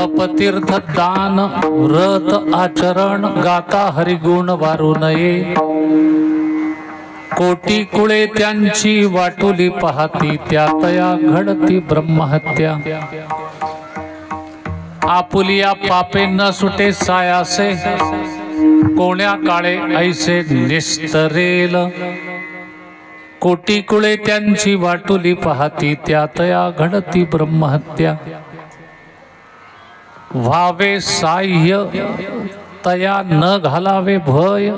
तपतीर्थ दान व्रत आचरण गाता हरिगुण वारू नये। कोटी कुळे त्यांची वाटुली पाहती त्यातया घडती ब्रह्महत्या। आपुलिया पापे न सुटे सायासे कोण्या काळे ऐसे निस्तरेल। कोटी कुळे त्यांची वाटुली पाहती त्यातया घडती ब्रह्महत्या। व्हावे साह्य तया न घालावे भय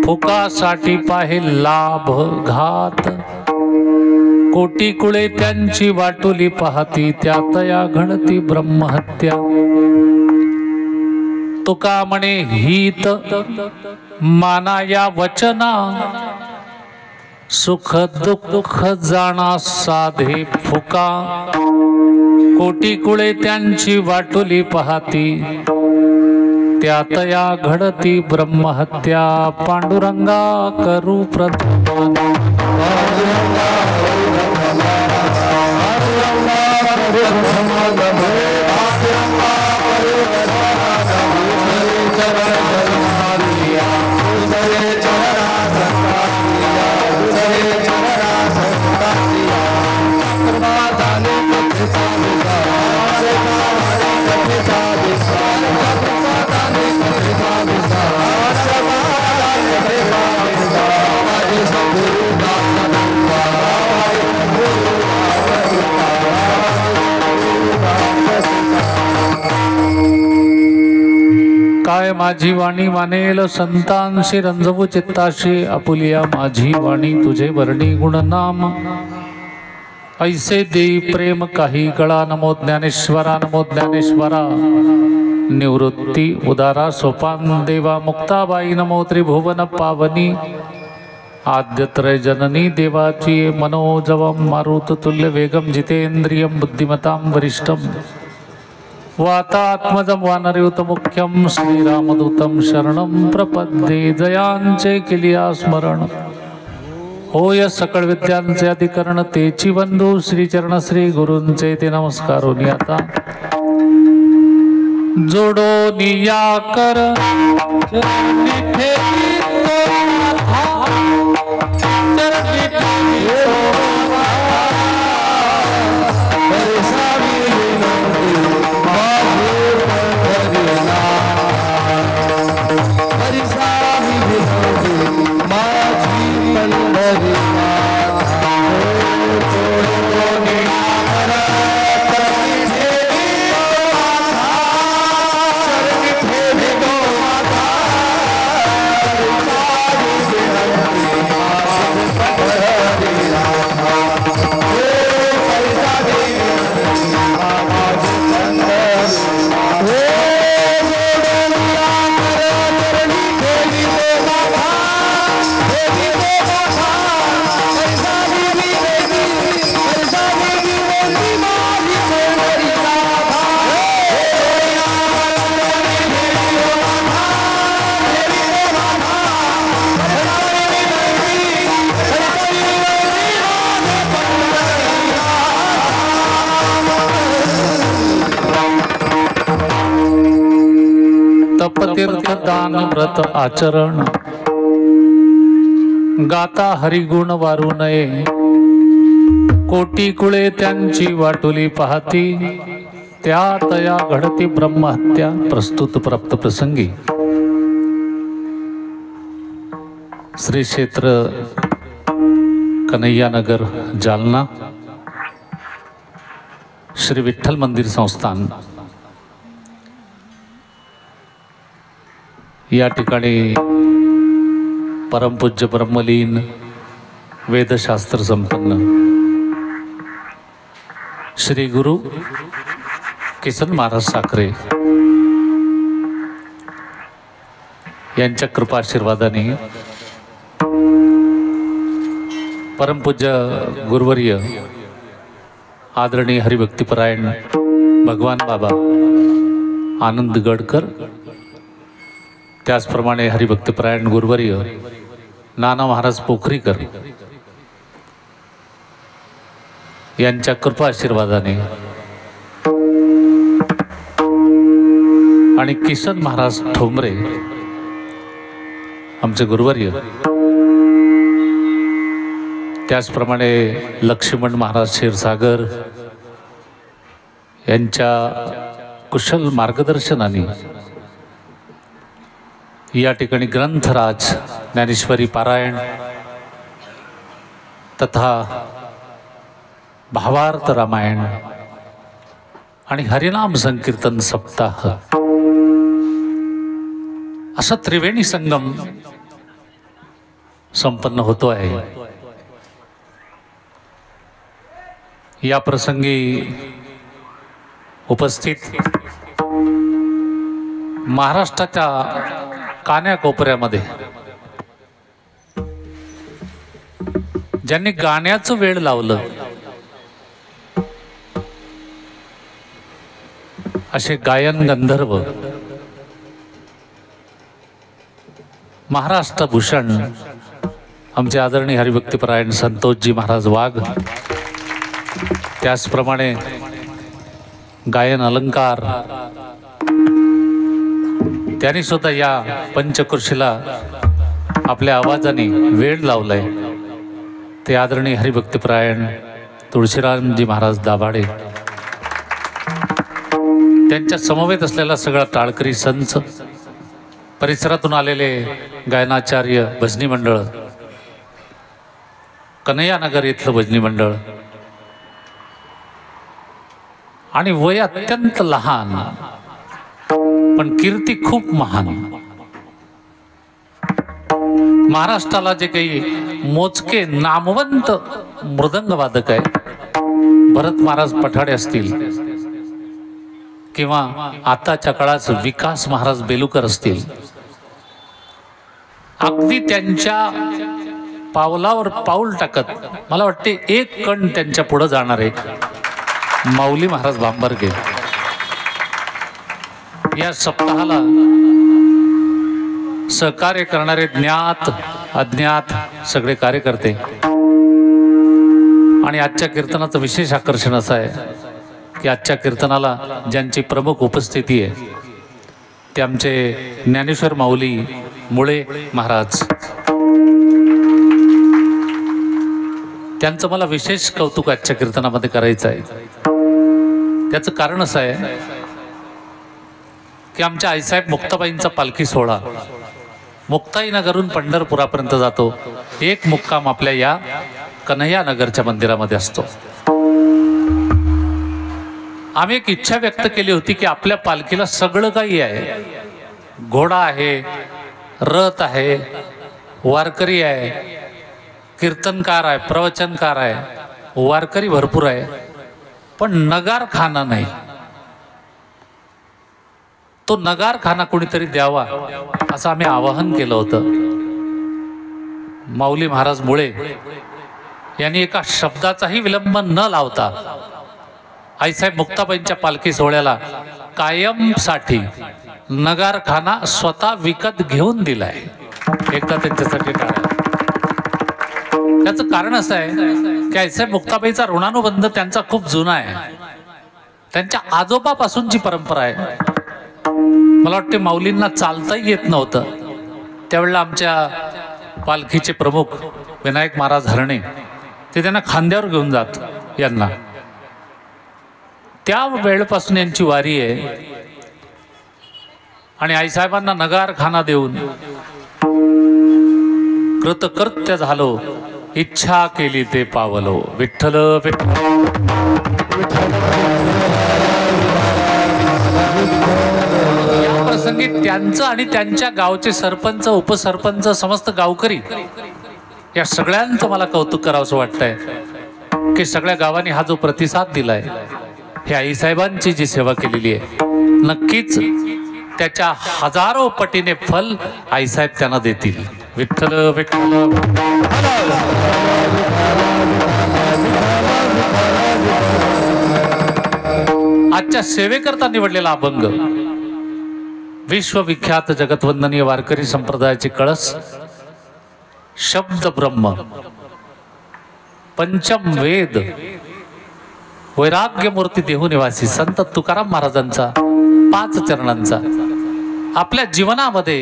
फुकासाठी पाहे लाभ घात। कोटी कुळे त्यांची वाटुली पाहती त्यातया घडती ब्रह्महत्या। तुका म्हणे हित माना या वचना सुख दुःख जाणा साधे फुका। कोटी कुळे त्यांची वाटुली पाहती त्यातया घडती ब्रह्महत्या। पांडुरंगा करू प्रथम काय माझी वाणी मानेल संतांशी रंजवू चित्ताशी। आपुलिया माझी वाणी तुझे वर्णी गुणनाम ऐसे देई प्रेम काही गळा। नमो ज्ञानेश्वरा नमो ज्ञानेश्वरा निवृत्ती उदारा सोपान देवा। मुक्ताबाई नमो त्रिभुवन पावनी आद्यत्रय जननी देवाची। मनोजवम मारुत तुल्य वेगम जितेन्द्रियम बुद्धिमतां वरिष्ठम वातात्मजं वानरयुतमुख्यं श्रीरामदूतं शरणं प्रपद्ये। जयांचे किलिया स्मरण होय सकळ विद्यांचे अधिकरण तेची बंधू श्रीचरण श्री गुरूंचे ते नमस्कारोनी आता जोडो निया कर तपतीर्थ दान व्रत आचरण गाता हरिगुण वारू नये। कोटी कुळे त्यांची वाटुली पाहती त्यातया घडती ब्रह्महत्या। प्रस्तुत प्राप्त प्रसंगी श्री क्षेत्र कन्हैयानगर जालना श्री विठ्ठल मंदिर संस्थान या ठिकाणी परमपूज्य ब्रह्मलीन वेदशास्त्र संपन्न श्री गुरु किसन महाराज साखरे यांच्या कृपाशीर्वादाने परमपूज्य गुरुवर्य आदरणीय हरिभक्तिपरायण भगवान बाबा आनंद गडकर, त्याचप्रमाणे हरिभक्तिपरायण गुरुवर्य नाना महाराज पोखरीकर यांच्या कृपा आशीर्वादाने आणि किसन महाराज ठोंबरे आमचे गुरुवर्य, त्याचप्रमाणे लक्ष्मण महाराज क्षीरसागर यांच्या कुशल मार्गदर्शनाने या ठिकाणी ग्रंथराज ज्ञानेश्वरी पारायण तथा भावार्थ रामायण आणि हरिनाम संकीर्तन सप्ताह असा त्रिवेणी संगम संपन्न होतो आहे। या प्रसंगी उपस्थित महाराष्ट्राच्या कान्याकोपऱ्यामध्ये ज्यांनी गाण्याचं वेळ लावलं असे गायन गंधर्व महाराष्ट्र भूषण आमचे आदरणीय हरिभक्तीपरायण संतोषजी महाराज वाघ, त्याचप्रमाणे गायन अलंकार त्यांनी सुद्धा या पंचकृषीला आपल्या आवाजाने वेळ लावलाय ते आदरणीय हरिभक्तीपरायण तुळशीरामजी महाराज दाभाडे, त्यांच्या समवेत असलेला सगळा टाळकरी संच, परिसरातून आलेले गायनाचार्य भजनी मंडळ, कन्हैयानगर येथलं भजनी मंडळ आणि वय अत्यंत लहान पण कीर्ती खूप महान महाराष्ट्राला जे काही मोजके नामवंत मृदंग वादक आहे, भरत महाराज पठाडे असतील किंवा आताच्या काळात विकास महाराज बेलुकर असतील, अगदी त्यांच्या पावलावर पाऊल टाकत मला वाटते एक कण त्यांच्या पुढे जाणार आहे माऊली महाराज भांबरगे। या सप्ताहाला सहकार्य करणारे ज्ञात अज्ञात सगळे कार्यकर्ते आणि आजच्या कीर्तनाचं विशेष आकर्षण असं आहे की आजच्या कीर्तनाला ज्यांची प्रमुख उपस्थिती आहे ते आमचे ज्ञानेश्वर माऊली मुळे महाराज, त्यांचं मला विशेष कौतुक आजच्या कीर्तनामध्ये करायचं आहे। त्याचं कारण असं आहे की आमच्या आईसाहेब मुक्ताबाईंचा पालखी सोहळा मुक्ताईनगरहून पंढरपुरापर्यंत जातो, एक मुक्काम आपल्या या कन्हैयानगरच्या मंदिरामध्ये असतो। आम्ही एक इच्छा व्यक्त केली होती की आपल्या पालखीला सगळं काही आहे, घोडा आहे, रथ आहे, वारकरी आहे, कीर्तनकार आहे, प्रवचनकार आहे, वारकरी भरपूर आहे, पण नगारखाना नाही। तो नगारखाना कोणीतरी द्यावा असं आम्ही आवाहन केलं होतं। माऊली महाराज मुळे यांनी एका शब्दाचाही विलंब न लावता आईसाहेब मुक्ताबाईंच्या पालखी सोहळ्याला कायमसाठी नगारखाना स्वतः विकत घेऊन दिलाय। एकदा त्यांच्यासाठी टाळ्या। त्याचं कारण असं आहे की आईसाहेब मुक्ताबाईचा ऋणानुबंध त्यांचा खूप जुना आहे, त्यांच्या आजोबापासूनची परंपरा आहे। मला वाटते माऊलींना चालताही येत नव्हतं, त्यावेळेला आमच्या पालखीचे प्रमुख विनायक महाराज हरणे ते त्यांना खांद्यावर घेऊन जात यांना, त्या वेळपासून यांची वारी आहे। आणि आईसाहेबांना नगारखाना देऊन कृतकृत्य झालो, इच्छा केली ते पावलो, विठ्ठल या प्रसंगी त्यांचं आणि त्यांच्या गावचे सरपंच, उपसरपंच, समस्त गावकरी या सगळ्यांचं मला कौतुक करावंसं वाटतंय की सगळ्या गावांनी हा जो प्रतिसाद दिलाय, हे आईसाहेबांची जी सेवा केलेली आहे, नक्कीच त्याच्या हजारो पटीने फल आईसाहेब त्यांना देतील। विठ्ठल विठ्ठल। आजच्या सेवेकरता निवडलेला अभंग विश्वविख्यात जगतवंदनीय वारकरी संप्रदायाचे कळस, शब्द ब्रह्म, पंचम वेद, वैराग्य मूर्ती देहू निवासी संत तुकाराम महाराजांचा 5 चरणांचा. आपल्या जीवनामध्ये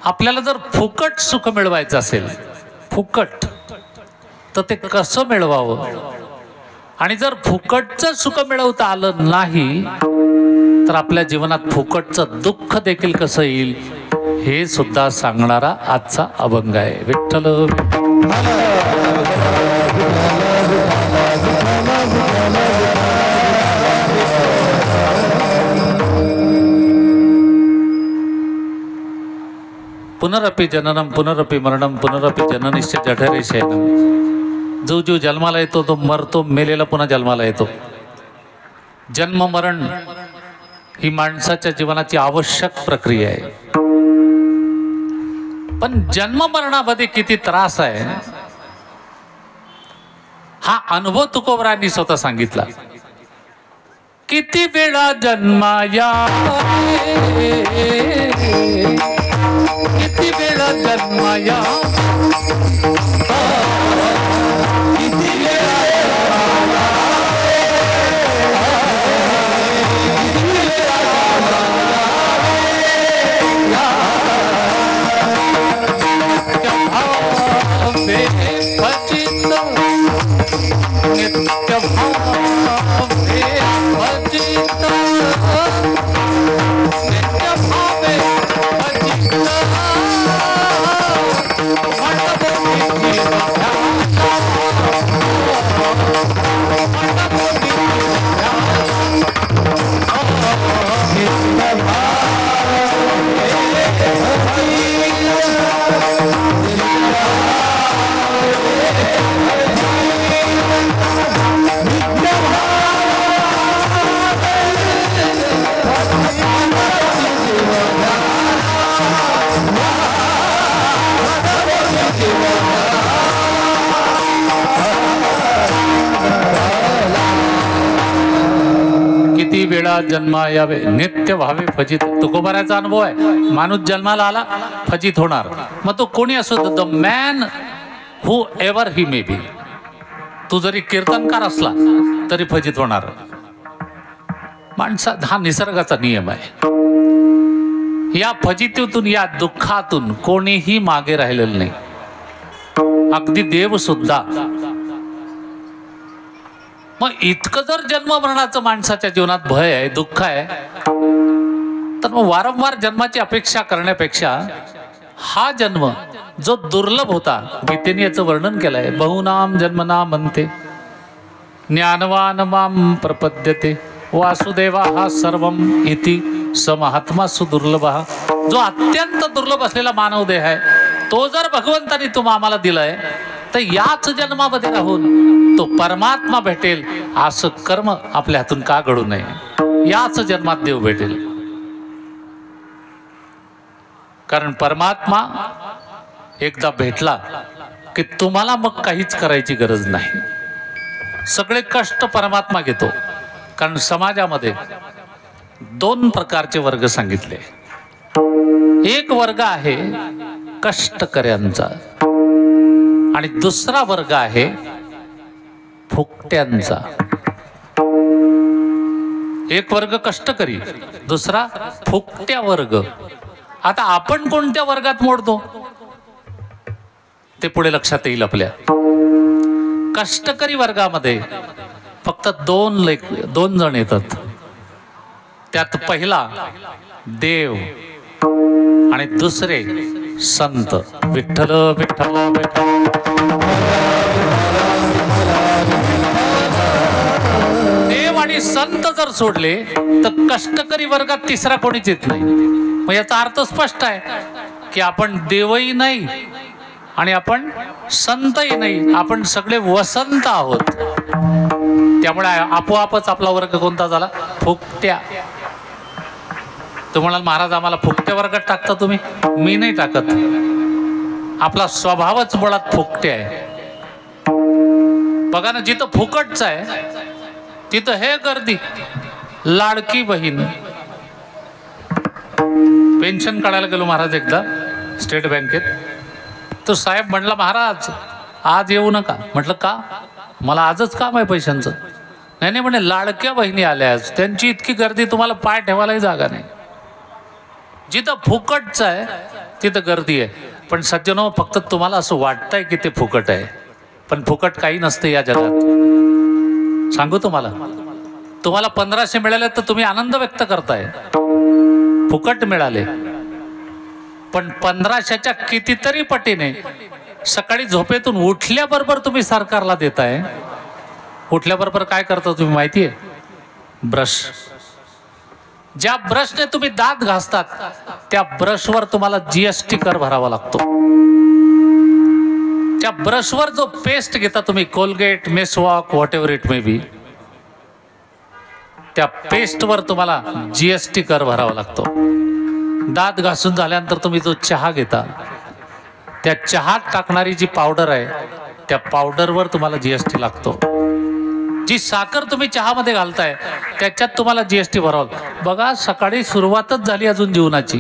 आपल्याला जर फुकट सुख मिळवायचं असेल, फुकट, तर ते कसं मिळवावं, आणि जर फुकटचं सुख मिळवता आलं नाही तर आपल्या जीवनात फुकटचं दुःख देखील कसं येईल हे सुद्धा सांगणारा आजचा अभंग आहे. विठ्ठल पुनरपि जननम पुनरपि मरणम पुनरपि जननिश्च जठरे शयनम. जो जो जन्माला येतो तो मरतो, मेलेला पुन्हा जन्माला येतो. जन्म मरण ही माणसाच्या जीवनाची आवश्यक प्रक्रिया आहे. पण जन्म मरणामध्ये किती त्रास आहे हा अनुभव तुकोबरांनी स्वतः सांगितला. किती वेळा जन्माया, किती वेळा जन्माया, किती वेळा जन्मा यावे नित्य व्हावे फजित. तुकोबाराचा अनुभव आहे. माणूस जन्माला आला फजित होणार, मग तो कोणी असो, the man whoever he may be. तू जरी कीर्तनकार असला तरी फजित होणार. माणसा हा निसर्गाचा नियम आहे. या फजितीतून, या दुःखातून कोणीही मागे राहिलेलं नाही, अगदी देव सुद्धा. मग इतकं जर जन्म मरणाचं माणसाच्या जीवनात भय आहे, दुःख आहे, तर मग वारंवार जन्माची अपेक्षा करण्यापेक्षा हा जन्म जो दुर्लभ होता, गीतेने याचं वर्णन केलंय. बहुनाम जन्मना म्हणते ज्ञानवान माम प्रपद्यते वासुदेवा हा सर्वम इति स महात्मा सुदुर्लभ. जो अत्यंत दुर्लभ असलेला मानव देह आहे, तो जर भगवंतानी तुम्हा आम्हाला दिलाय, तर याच जन्मामध्ये राहून तो परमात्मा भेटेल असं कर्म आपल्या हातून का घडू नये. याच जन्मात देव भेटेल. कारण परमात्मा एकदा भेटला की तुम्हाला मग काहीच करायची गरज नाही. सगळे कष्ट परमात्मा घेतो. कारण समाजामध्ये 2 प्रकारचे वर्ग सांगितले. एक वर्ग आहे कष्टकऱ्यांचा आणि दुसरा वर्ग आहे फुकट्यांचा. एक वर्ग कष्टकरी, दुसरा फुकट्या वर्ग. आता आपण कोणत्या वर्गात मोडतो ते पुढे लक्षात येईल आपल्या. कष्टकरी वर्गामध्ये फक्त 2 जण येतात. त्यात पहिला देव आणि दुसरे संत. विठ्ठल विठ्ठल विठ्ठल. देव आणि संत जर सोडले तर कष्टकरी वर्गात तिसरा कोणीच येत नाही. मग याचा अर्थ स्पष्ट आहे की आपण देवही नाही आणि आपण संतही नाही, आपण सगळे वसंत आहोत. त्यामुळे आपोआपच आपला वर्ग कोणता झाला? फुकट्या. तो म्हणाल महाराज आम्हाला फुकट्या वर्गात टाकता तुम्ही. मी नाही टाकत. आपला स्वभावच मुळात फुकटे आहे. बघा ना, जिथं फुकटच आहे तिथं हे गर्दी. लाडकी बहीण. पेन्शन काढायला गेलो महाराज एकदा स्टेट बँकेत. तो साहेब म्हणला महाराज आज येऊ नका. म्हटलं का? मला आजच काम आहे पैशांचं. नाही नाही म्हणे लाडक्या बहिणी आल्या, त्यांची इतकी गर्दी तुम्हाला पाय ठेवायलाही जागा नाही. जिथं फुकटचं आहे तिथं गर्दी आहे. पण सज्जनो, फक्त तुम्हाला असं वाटतंय की ते फुकट आहे, पण फुकट काही नसतं या जगात. सांगू तुम्हाला, तुम्हाला 1500 मिळाले तर तुम्ही आनंद व्यक्त करताय, फुकट मिळाले. पण 1500च्या कितीतरी पटीने सकाळी झोपेतून उठल्याबरोबर तुम्ही सरकारला देताय. उठल्याबरोबर काय करता तुम्ही माहिती आहे? ब्रश. ज्या ब्रशने तुम्ही दात घासतात त्या ब्रशवर तुम्हाला जीएसटी कर भरावा लागतो. त्या ब्रशवर जो पेस्ट घेता तुम्ही, Colgate, Meswak, whatever it may be, त्या पेस्टवर तुम्हाला जीएसटी कर भरावा लागतो. दात घासून झाल्यानंतर तुम्ही जो चहा घेता, त्या चहात टाकणारी जी पावडर आहे त्या पावडरवर तुम्हाला जीएसटी लागतो. जी साखर तुम्ही चहामध्ये घालताय त्याच्यात तुम्हाला जीएसटी भरावं. बघा, सकाळी सुरुवातच झाली अजून जीवनाची,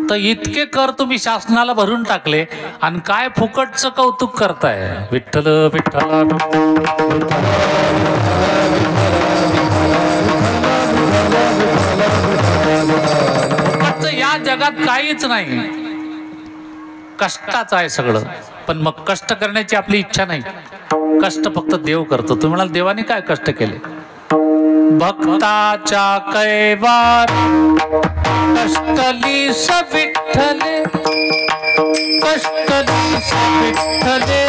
तर इतके कर तुम्ही शासनाला भरून टाकले आणि काय फुकटचं कौतुक करताय. विठ्ठल विठ्ठल. या जगात काहीच नाही, कष्टाचं आहे सगळं. पण मग कष्ट करण्याची आपली इच्छा नाही, कष्ट फक्त देव करतो. तुम्ही म्हणाल देवाने काय कष्ट केले? भक्ताच्या कैवार कष्टली विठ्ठले, कष्टली विठ्ठले,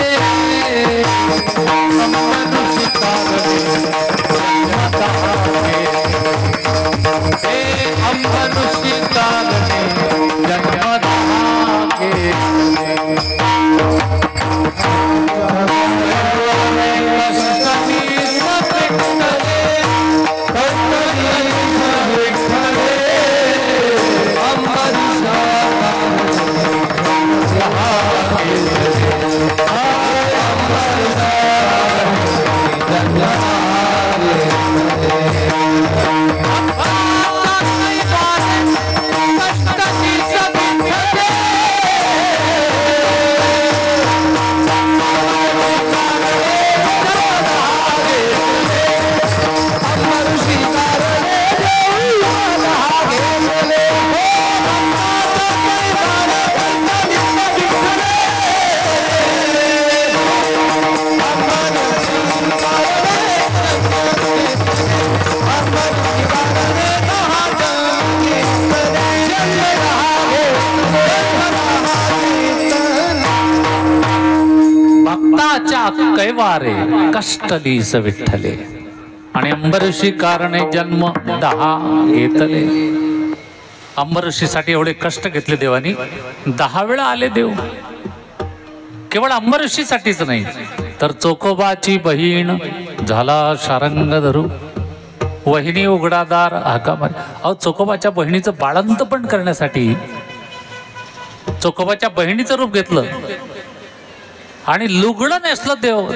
कैवारे कष्टलीस विठ्ठले. आणि अंबऋषी कारणे जन्म 10 घेतले. अंबऋषीसाठी एवढे कष्ट घेतले देवानी, 10 वेळा आले देव. केवळ अंबऋषीसाठीच नाही तर चोखोबाची बहीण झाला शारंग धरू, वहिनी उघडादार हाका मारे. अहो, चोखोबाच्या बहिणीचं बाळंत पण करण्यासाठी चोखोबाच्या बहिणीचं रूप घेतलं आणि लुगडं नेसलं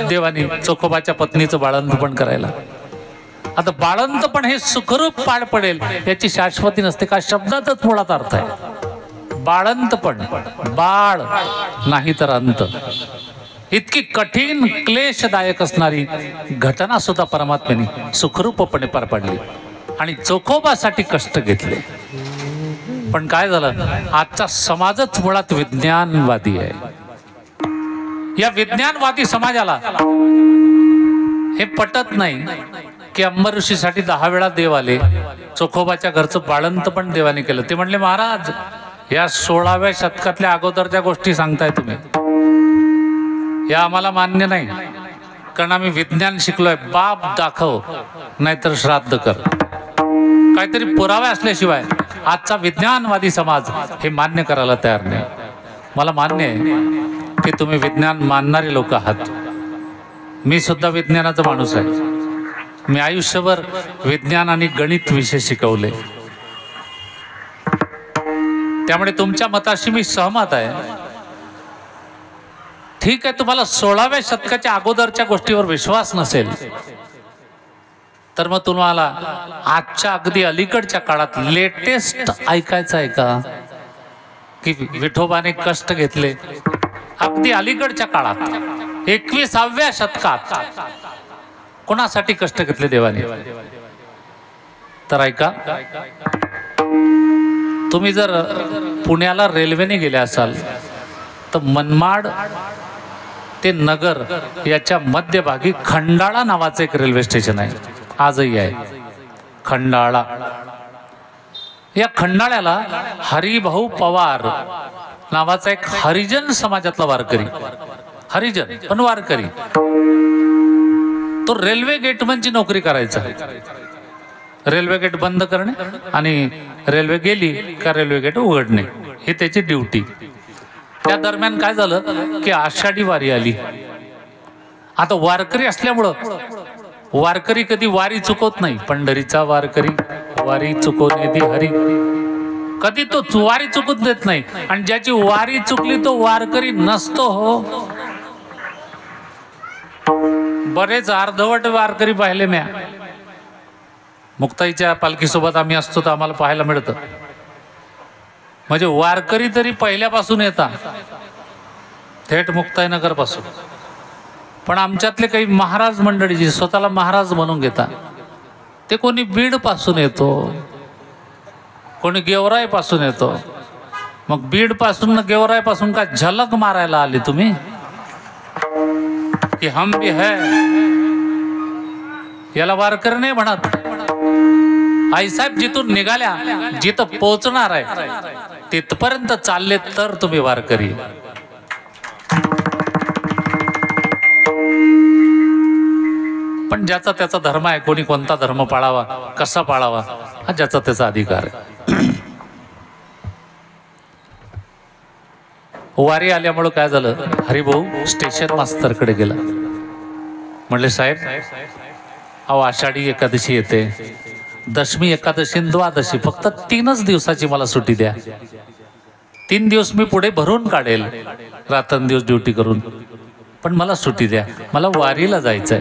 देवानी चोखोबाच्या पत्नीचं बाळंत पण करायला. आता बाळंत पण हे सुखरूप पार पडेल याची शाश्वती नसते का? शब्दातच मुळात अर्थ आहे. बाळंत पण, बाळ नाही तर अंत. इतकी कठीण क्लेशदायक असणारी घटना सुद्धा परमात्म्याने सुखरूपपणे पार पाडली आणि चोखोबासाठी कष्ट घेतले. पण काय झालं, आजचा समाजच मुळात विज्ञानवादी आहे. या विज्ञानवादी समाजाला हे पटत नाही की अंबऋषीसाठी 10 वेळा देव आले, चोखोबाच्या घरचं बाळंत पण देवाने केलं. ते म्हणले, महाराज या 16व्या शतकातल्या अगोदरच्या गोष्टी सांगताय तुम्ही, या आम्हाला मान्य नाही, कारण आम्ही विज्ञान शिकलोय. बाप दाखव नाहीतर श्राद्ध कर. काहीतरी पुरावे असल्याशिवाय आजचा विज्ञानवादी समाज हे मान्य करायला तयार नाही. मला मान्य आहे की तुम्ही विज्ञान मानणारे लोक आहात. मी सुद्धा विज्ञानाचा माणूस आहे. मी आयुष्यभर विज्ञान आणि गणित विषय शिकवले, त्यामुळे तुमच्या मताशी मी सहमत आहे. ठीक आहे, तुम्हाला 16व्या शतकाच्या अगोदरच्या गोष्टीवर विश्वास नसेल तर मग तुम्हाला आजच्या अगदी अलीकडच्या काळात लेटेस्ट ऐकायचं आहे का? की विठोबाने कष्ट घेतले अगदी अलीकडच्या काळात 21व्या शतकात कोणासाठी कष्ट घेतले देवाने? तर ऐका, तुम्ही जर पुण्याला रेल्वेने गेले असाल तर मनमाड ते नगर याच्या मध्यभागी खंडाळा नावाचं एक रेल्वे स्टेशन आहे, आजही आहे खंडाळा. या खंडाळ्याला हरिभाऊ पवार नावाचा एक हरिजन समाजातला वारकरी, हरिजन पण वारकरी, तो रेल्वे गेटमनची नोकरी करायचा. रेल्वे गेट बंद करणे आणि रेल्वे गेली का रेल्वे गेट उघडणे ही त्याची ड्युटी. त्या दरम्यान काय झालं की आषाढी वारी आली. आता वारकरी असल्यामुळं वारकरी कधी वारी चुकवत नाही. पंढरीचा वारकरी वारी चुकवणे दी हरी, कधी तो वारी चुकत देत नाही. आणि ज्याची वारी चुकली तो वारकरी नसतो हो. बरेच अर्धवट वारकरी पाहिले म्या. मुक्ताईच्या पालखीसोबत आम्ही असतो तर आम्हाला पाहायला मिळतं. म्हणजे वारकरी तरी पहिल्यापासून येतात, थेट मुक्ताईनगर पासून. पण आमच्यातले काही महाराज मंडळी जी स्वतःला महाराज म्हणून घेतात, ते कोणी बीड पासून येतो, कोणी गेवराई पासून येतो. मग बीड पासून गेवराई पासून का झलक मारायला आली तुम्ही की हम भी है? याला वारकरी नाही म्हणत. आईसाहेब जिथून निघाल्या, जिथं पोहोचणार आहे तिथपर्यंत चालले तर तुम्ही वारकरी. पण ज्याचा त्याचा धर्म आहे, कोणी कोणता धर्म पाळावा, कसा पाळावा, हा ज्याचा त्याचा अधिकार आहे. वारी आल्यामुळं काय झालं, हरिभाऊ स्टेशन मास्तरकडे गेला. म्हणले साहेब, अहो आषाढी एकादशी येते, दशमी एकादशी द्वादशी, फक्त 3च दिवसाची मला सुट्टी द्या. 3 दिवस मी पुढे भरून काढेल रात्रंदिवस ड्युटी करून, पण मला सुट्टी द्या, मला वारीला जायचंय.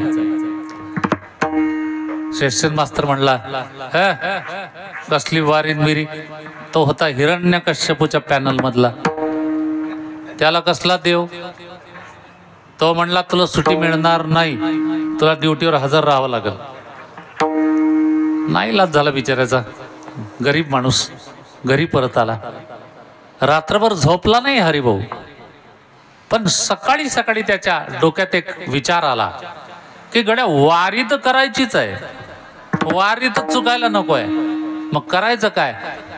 स्टेशन मास्तर म्हणला, कसली वारी मिरी? तो होता हिरण्यकश्यपूच्या पॅनल मधला, त्याला कसला देव? तो म्हणला तुला सुट्टी मिळणार नाही, तुला ड्युटीवर हजर राहावं लागेल. नाही इलाज झाला बिचारायचा. गरीब माणूस घरी परत आला. रात्रभर झोपला नाही हरिभाऊ, पण सकाळी सकाळी त्याच्या डोक्यात एक विचार आला की गड्या वारी तर करायचीच आहे, वारी तर चुकायला नको आहे, मग करायचं काय?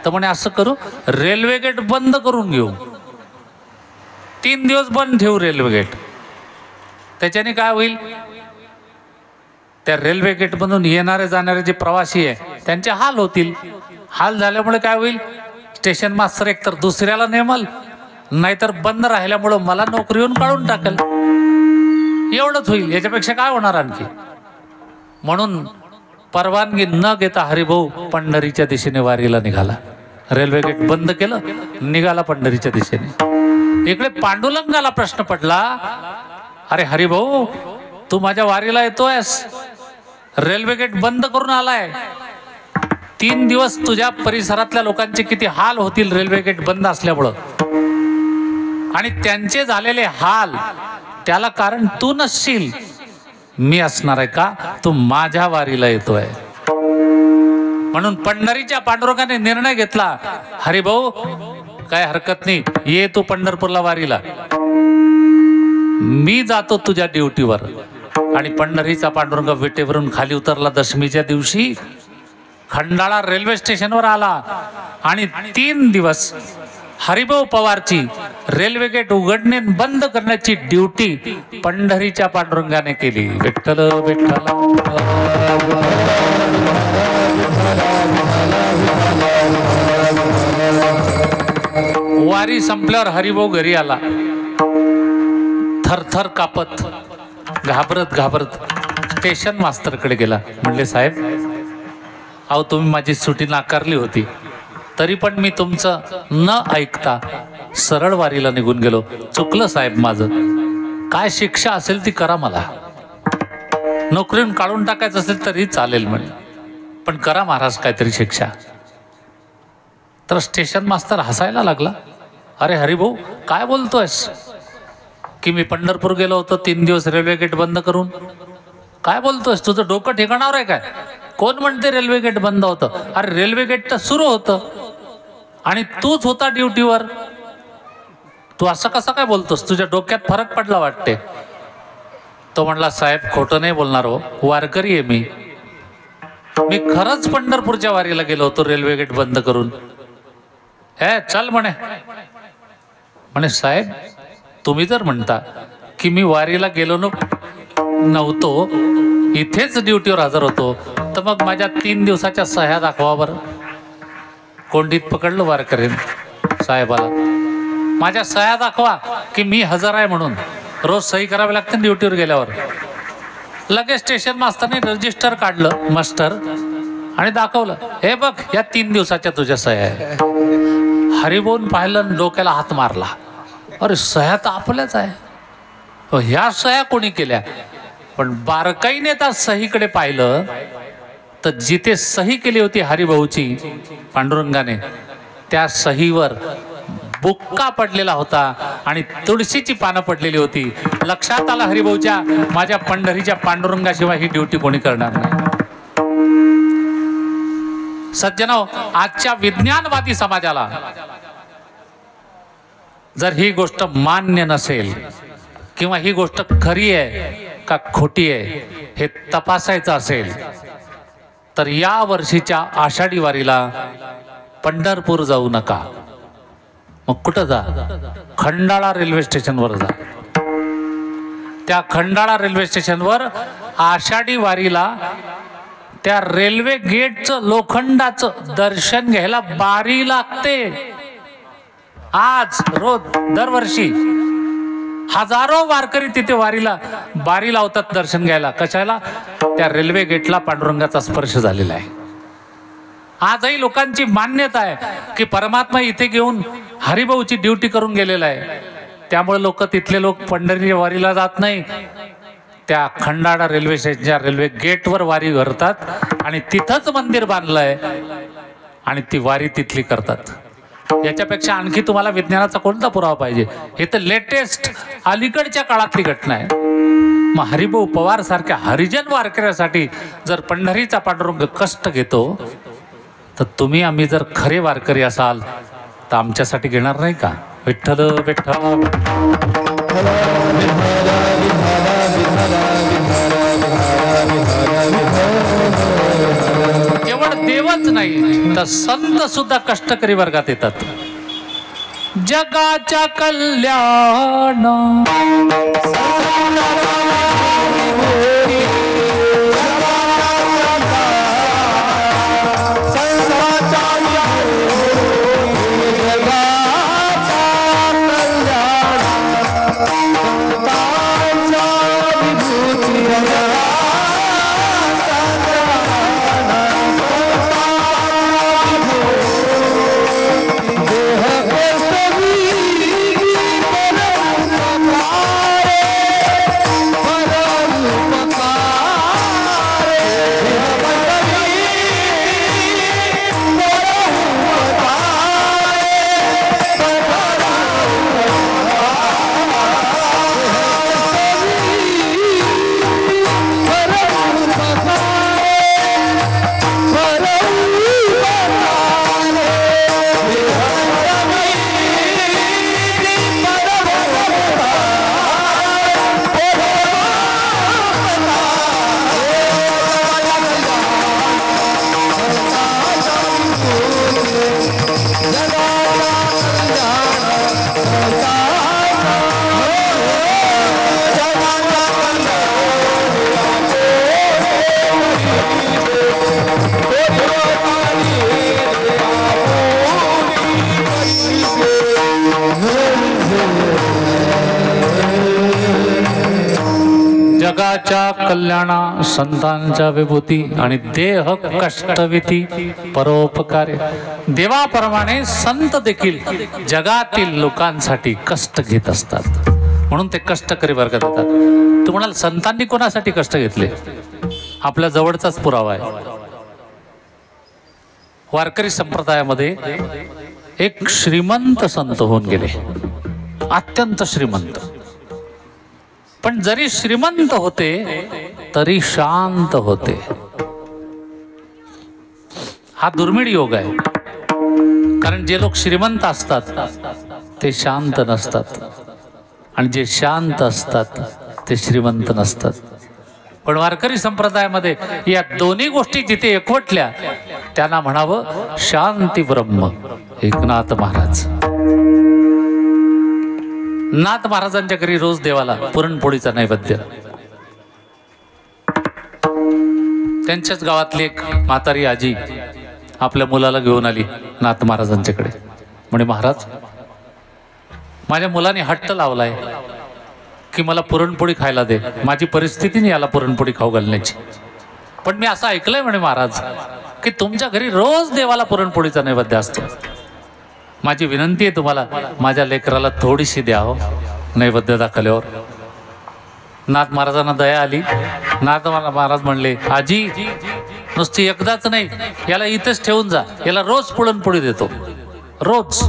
तर म्हणे असं करू, रेल्वे गेट बंद करून घेऊ, 3 दिवस बंद ठेवू रेल्वे गेट. त्याच्याने काय होईल, त्या रेल्वे गेट मधून येणारे जाणारे जे प्रवासी आहे त्यांचे हाल होतील. हाल झाल्यामुळे काय होईल, स्टेशन मास्तर एकतर दुसऱ्याला नेमल, नाहीतर बंद राहिल्यामुळं मला नोकरीहून काढून टाकेल. एवढंच होईल, याच्यापेक्षा काय होणार आणखी. म्हणून परवानगी न घेता हरिभाऊ पंढरीच्या दिशेने वारीला निघाला. रेल्वे गेट बंद केलं, निघाला पंढरीच्या दिशेने. इकडे पांडुरंगाला प्रश्न पडला, अरे हरिभाऊ तू माझ्या वारीला येतोयस, रेल्वे गेट बंद करून आलाय, 3 दिवस तुझ्या परिसरातल्या लोकांचे किती हाल होतील रेल्वे गेट बंद असल्यामुळं. आणि त्यांचे झालेले हाल त्याला कारण तू नसशील, मी असणार आहे का? तू माझ्या वारीला येतोय. म्हणून पंढरीच्या पांडुरंगाने निर्णय घेतला, हरिभाऊ काय हरकत नाही, ये तू पंढरपूरला वारीला, मी जातो तुझ्या ड्युटीवर. आणि पंढरीचा पांडुरंग विटेवरून खाली उतरला. दशमीच्या दिवशी खंडाळा रेल्वे स्टेशनवर आला आणि 3 दिवस हरिभाऊ पवारची रेल्वे गेट उघडणे बंद करण्याची ड्युटी पंढरीच्या पांडुरंगाने केली. विठ्ठल विठ्ठल. वारी संपल्यावर हरिभाऊ घरी आला, थरथर कापत, घाबरत घाबरत स्टेशन मास्तरकडे गेला. म्हणले साहेब, अहो तुम्ही माझी सुट्टी नाकारली होती, तरी पण मी तुमचं न ऐकता सरळ वारीला निघून गेलो. चुकलं साहेब माझं, काय शिक्षा असेल ती करा, मला नोकरीहून काढून टाकायचं असेल तरी चालेल म्हणे, पण करा महाराज काहीतरी शिक्षा. तर स्टेशन मास्तर हसायला लागला. अरे हरिभाऊ काय बोलतोयस की मी पंढरपूर गेलो होतो 3 दिवस रेल्वे गेट बंद करून, काय बोलतोस, तुझं डोकं ठिकाणावर आहे काय? कोण म्हणते रेल्वे गेट बंद होतं? अरे रेल्वे गेट तर सुरू होतं आणि तूच होता ड्युटीवर. तू असं कसं काय बोलतोस? तुझ्या डोक्यात फरक पडला वाटते. तो म्हणला, साहेब खोटं नाही बोलणार हो, वारकरी आहे मी. मी खरंच पंढरपूरच्या वारीला गेलो होतो रेल्वे गेट बंद करून. चल म्हणे साहेब, तुम्ही जर म्हणता की मी वारीला गेलो नव्हतो, इथेच ड्युटीवर हजर होतो, तर मग माझ्या 3 दिवसाच्या सह्या दाखवा बरं. कोंडीत पकडलं वारकरीने साहेबाला. माझ्या सह्या दाखवा की मी हजर आहे म्हणून. रोज सही करावी लागते ड्युटीवर गेल्यावर. लगेच स्टेशन मास्तरने रजिस्टर काढलं मास्टर आणि दाखवलं, हे बघ या 3 दिवसाच्या तुझ्या सह्या आहे. हरिभाऊन पाहिलं, डोक्याला हात मारला. अरे सह्या तर आपल्याच आहे, ह्या सह्या कोणी केल्या? पण बारकाईने त्या सहीकडे पाहिलं तर जिथे सही केली होती हरिभाऊची पांडुरंगाने, त्या सहीवर बुक्का पडलेला होता आणि तुळशीची पानं पडलेली होती. लक्षात आलं हरिभाऊच्या, माझ्या पंढरीच्या पांडुरंगाशिवाय ही ड्युटी कोणी करणार नाही. सज्जनो, आजच्या विज्ञानवादी समाजाला जर ही गोष्ट मान्य नसेल किंवा ही गोष्ट खरी आहे का खोटी आहे हे तपासायचं असेल, तर या वर्षीच्या आषाढी वारीला पंढरपूर जाऊ नका. मग कुठं जा? खंडाळा रेल्वे स्टेशनवर जा. त्या खंडाळा रेल्वे स्टेशनवर आषाढी वारीला त्या रेल्वे गेटचं लोखंडाचं दर्शन घ्यायला बारी लागते. आज रोज दरवर्षी हजारो वारकरी तिथे वारीला बारी लावतात दर्शन घ्यायला. कशाला? त्या रेल्वे गेटला पांडुरंगाचा स्पर्श झालेला आहे. आजही लोकांची मान्यता आहे की परमात्मा इथे घेऊन हरिभाऊची ड्युटी करून गेलेला आहे. त्यामुळे लोक तिथले लोक पंढरीच्या वारीला जात नाही, त्या खंडाळा रेल्वे स्टेशनच्या रेल्वे गेटवर वारी भरतात आणि तिथंच मंदिर बांधलंय आणि ती वारी तिथली करतात. याच्यापेक्षा आणखी तुम्हाला विज्ञानाचा कोणता पुरावा पाहिजे? हे तर लेटेस्ट अलीकडच्या काळातली घटना आहे. मग हरिभाऊ पवार सारख्या हरिजन वारकऱ्यासाठी जर पंढरीचा पांडुरंग कष्ट घेतो, तर तुम्ही आम्ही जर खरे वारकरी असाल तर आमच्यासाठी घेणार नाही का? विठ्ठल विठ्ठल केवळ देवच नाही तर संत सुद्धा कष्टकरी वर्गात येतात. जगाच्या कल्याण जगाच्या कल्याणा संतांच्या विभूती आणि देह कष्टविती परोपकार्य. देवाप्रमाणे संत देखील जगातील लोकांसाठी कष्ट घेत असतात, म्हणून ते कष्टकरी वर्गात येतात. तू म्हणाल संतांनी कोणासाठी कष्ट घेतले? आपल्या जवळचाच पुरावा आहे. वारकरी संप्रदायामध्ये एक श्रीमंत संत होऊन गेले, अत्यंत श्रीमंत. पण जरी श्रीमंत होते तरी शांत होते. हा दुर्मिळ योग आहे. कारण जे लोक श्रीमंत असतात ते शांत नसतात आणि जे शांत असतात ते श्रीमंत नसतात. पण वारकरी संप्रदायामध्ये या दोन्ही गोष्टी जिथे एकवटल्या त्यांना म्हणावं शांती ब्रह्म. एकनाथ महाराज, नाथ महाराजांच्या घरी रोज देवाला पुरणपोळीचा नैवेद्य. त्यांच्याच गावातली एक म्हातारी आजी आपल्या मुलाला घेऊन आली नाथ महाराजांच्याकडे. म्हणे महाराज, माझ्या मुलाने हट्ट लावलाय की मला पुरणपोळी खायला दे. माझी परिस्थिती नाही याला पुरणपोळी खाऊ घालण्याची. पण मी असं ऐकलंय म्हणे महाराज की तुमच्या घरी रोज देवाला पुरणपोळीचा नैवेद्य असतो. माझी विनंती आहे तुम्हाला, माझ्या लेकराला थोडीशी द्या हो नैवेद्य दाखवल्यावर. नाथ महाराजांना दया आली. नाथ महाराज म्हणले, आजी नुसती एकदाच नाही, याला इथंच ठेवून जा, याला रोज पुरणपोळी देतो रोज.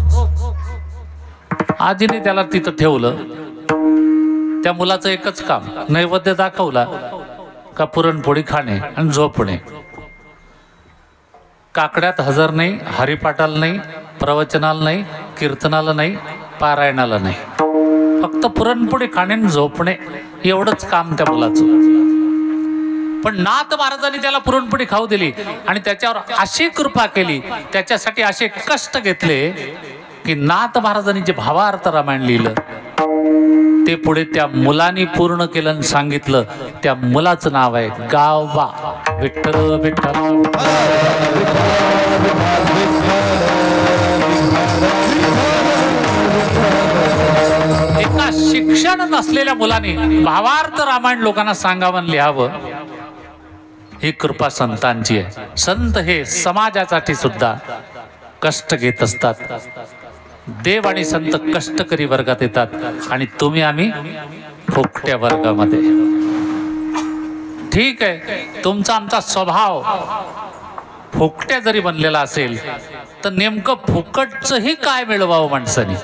आजीने त्याला तिथं ठेवलं. त्या मुलाचं एकच काम, नैवेद्य दाखवला का पुरणपोळी खाणे आणि झोपणे. काकड्यात हजर नाही, हरिपाठाला नाही, प्रवचनाला नाही, कीर्तनाला नाही, पारायणाला नाही, फक्त पुरणपोळी खाणे आणि झोपणे एवढंच काम त्या मुलाचं. पण नाथ महाराजांनी त्याला पुरणपोळी खाऊ दिली आणि त्याच्यावर अशी कृपा केली, त्याच्यासाठी असे कष्ट घेतले की नाथ महाराजांनी जे भावार्थ रामायण लिहिलं ते पुढे त्या मुलांनी पूर्ण केलं आणि सांगितलं. त्या मुलाचं नाव आहे गावबा. विठ्ठल विठ्ठल. एका शिक्षण नसलेल्या मुलाने भावार्थ रामायण लोकांना सांगावं, लिहावं. ही कृपा संतांची आहे. संत हे समाजासाठी सुद्धा कष्ट घेत असतात. देव आणि संत कष्टकरी वर्गात येतात आणि तुम्ही आम्ही फुकट्या वर्गामध्ये. ठीक आहे, तुमचा आमचा स्वभाव फुकट्या जरी बनलेला असेल तर नेमकं फुकटचंही काय मिळवावं माणसाने.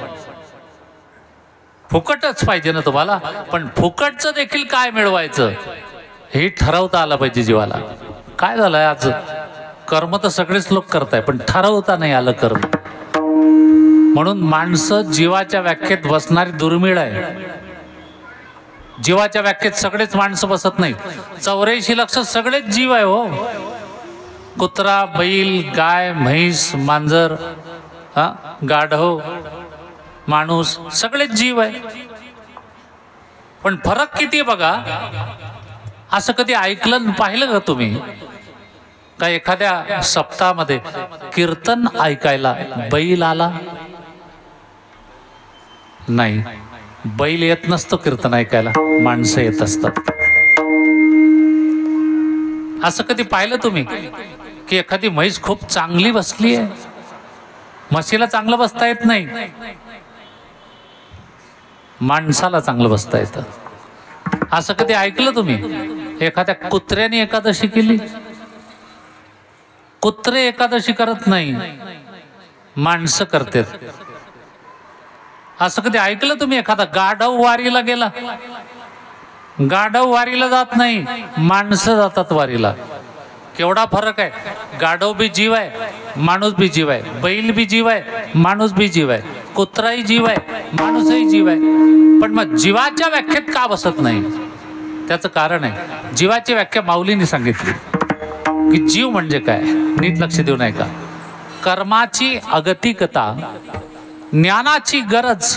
फुकटच पाहिजे ना तुम्हाला, पण फुकटचं देखील काय मिळवायचं हे ठरवता आलं पाहिजे जीवाला. काय झालंय आज, कर्म तर सगळेच लोक करताय पण ठरवता नाही आलं कर्म. म्हणून माणसं जीवाच्या व्याख्येत बसणारी दुर्मिळ आहे. जीवाच्या व्याख्येत सगळेच माणसं बसत नाहीत. 84 लक्ष सगळेच जीव आहे हो. कुत्रा, बैल, गाय, म्हैस, मांजर, गाढव, माणूस सगळेच जीव आहे. पण फरक किती बघा. असं कधी ऐकलं पाहिलं का तुम्ही का एखाद्या सप्ताहामध्ये कीर्तन ऐकायला बैल आला? नाही, बैल येत नसतो कीर्तन ऐकायला, माणसं येत असतात. असं कधी पाहिलं तुम्ही की एखादी म्हैस खूप चांगली बसली आहे? म्हशीला चांगलं बसता येत नाही, माणसाला चांगलं बसता येतं. असं कधी ऐकलं तुम्ही एखाद्या कुत्र्याने एकादशी केली? कुत्रे एकादशी करत नाही, माणसं करतात. असं कधी ऐकलं तुम्ही एखादा गाढव वारीला गेला? गाढव वारीला जात नाही, माणसं जातात वारीला. केवढा फरक आहे. गाढव बी जीव आहे, माणूस बी जीव आहे. बैल बी जीव आहे, माणूस बी जीव आहे. कुत्राही जीव आहे, माणूसही जीव आहे. पण मग जीवाच्या व्याख्येत का बसत नाही? त्याचं कारण आहे, जीवाची व्याख्या माऊलींनी सांगितली की जीव म्हणजे काय. नीट लक्ष देऊ नये का? कर्माची अगतिकता, ज्ञानाची गरज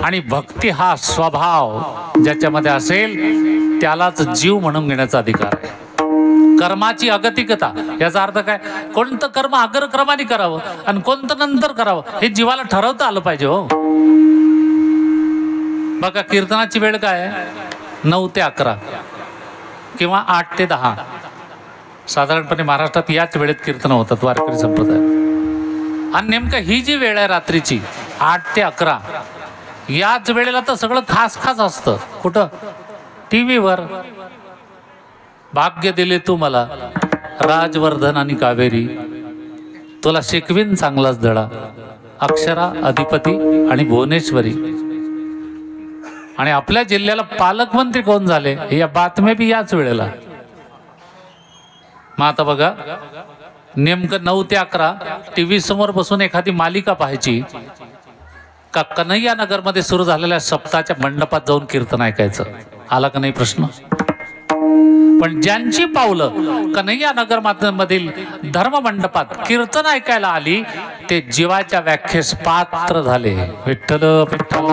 आणि भक्ती हा स्वभाव ज्याच्यामध्ये असेल त्यालाच जीव म्हणून घेण्याचा अधिकार आहे. कर्माची अगतिकता याचा अर्थ काय? कोणतं कर्म अग्रक्रमाने करावं आणि कोणतं नंतर करावं हे जीवाला ठरवता आलं पाहिजे हो. बघा, कीर्तनाची वेळ काय आहे? 9 ते 11 किंवा 8 ते 10. साधारणपणे महाराष्ट्रात याच वेळेत कीर्तन होतात वारकरी संप्रदाय. आणि नेमकं ही जी वेळ आहे रात्रीची 8 ते 11, याच वेळेला तर सगळं खास खास असतं. कुठं? टीव्हीवर. भाग्य दिले तू मला राजवर्धन आणि कावेरी, तुला शिकवीन चांगलाच धडा, अक्षरा, अधिपती आणि भुवनेश्वरी. आणि आपल्या जिल्ह्याला पालकमंत्री कोण झाले या बातम्या बी याच वेळेला. मग आता बघा, नेमकं 9 ते 11 टीव्ही समोर बसून एखादी मालिका पाहायची का कन्हैया नगर मध्ये सुरू झालेल्या सप्ताहाच्या मंडपात जाऊन कीर्तन ऐकायचं. आला का नाही प्रश्न? पण ज्यांची पावलं कन्हैया नगर मधील धर्म मंडपात कीर्तन ऐकायला आली ते जीवाच्या व्याख्येस पात्र झाले. विठ्ठल विठ्ठल.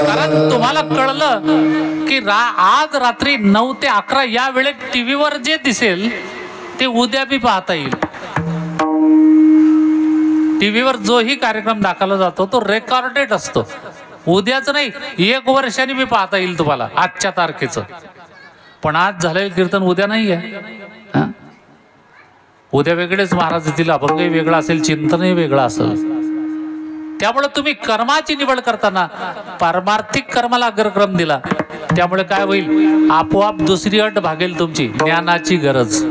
कारण तुम्हाला कळलं की आज रात्री 9 ते 11 या वेळेत टीव्हीवर जे दिसेल ते उद्या बी पाहता येईल. टीव्हीवर जोही कार्यक्रम दाखवला जातो तो रेकॉर्डेड असतो. उद्याच नाही, 1 वर्षांनी बी पाहता येईल तुम्हाला आजच्या तारखेचं. पण आज झालेलं कीर्तन उद्या नाही आहे. उद्या वेगळेच महाराज येतील, अभंगही वेगळा असेल, चिंतनही वेगळं असेल. त्यामुळे तुम्ही कर्माची निवड करताना पारमार्थिक कर्माला अग्रक्रम दिला, त्यामुळे काय होईल, आपोआप दुसरी अट भागेल तुमची, ज्ञानाची गरज.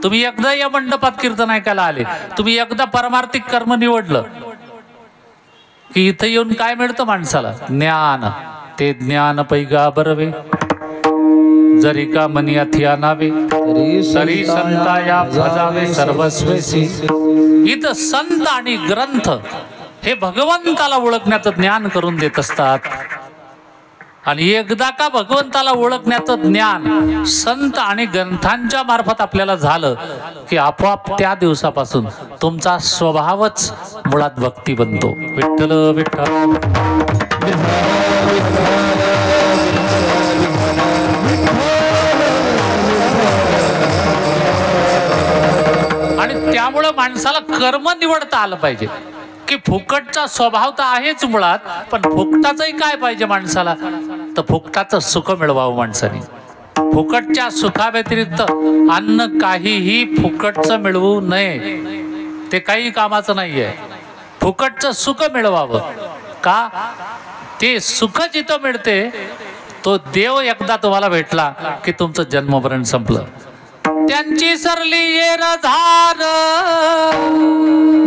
तुम्ही एकदा या मंडपात कीर्तन ऐकायला आले, तुम्ही एकदा परमार्थिक कर्म निवडलं की इथं येऊन काय मिळतं माणसाला? ज्ञान. ते ज्ञान पैगा बरवे जरी का मनी अथिया नावे तरी संता या भजावे सर्वस्वेसी. इथं संत आणि ग्रंथ हे भगवंताला ओळखण्याचं ज्ञान करून देत असतात. आणि एकदा का भगवंताला ओळखण्याचं ज्ञान संत आणि ग्रंथांच्या मार्फत आपल्याला झालं की आपोआप त्या दिवसापासून तुमचा स्वभावच मुळात भक्ती बनतो. विठ्ठल विठ्ठल. आणि त्यामुळं माणसाला कर्म निवडता आलं पाहिजे की फुकटचा स्वभाव तर आहेच मुळात, पण फुकटाचंही काय पाहिजे माणसाला, तर फुकटाचं सुख मिळवावं माणसाने. फुकटच्या सुखाव्यतिरिक्त अन्न काहीही फुकटचं मिळवू नये, ते काही कामाचं नाहीये. फुकटचं सुख मिळवावं का? ते सुख जिथं मिळते तो देव एकदा तुम्हाला भेटला की तुमचं जन्ममरण संपलं. त्यांची सरली येर धार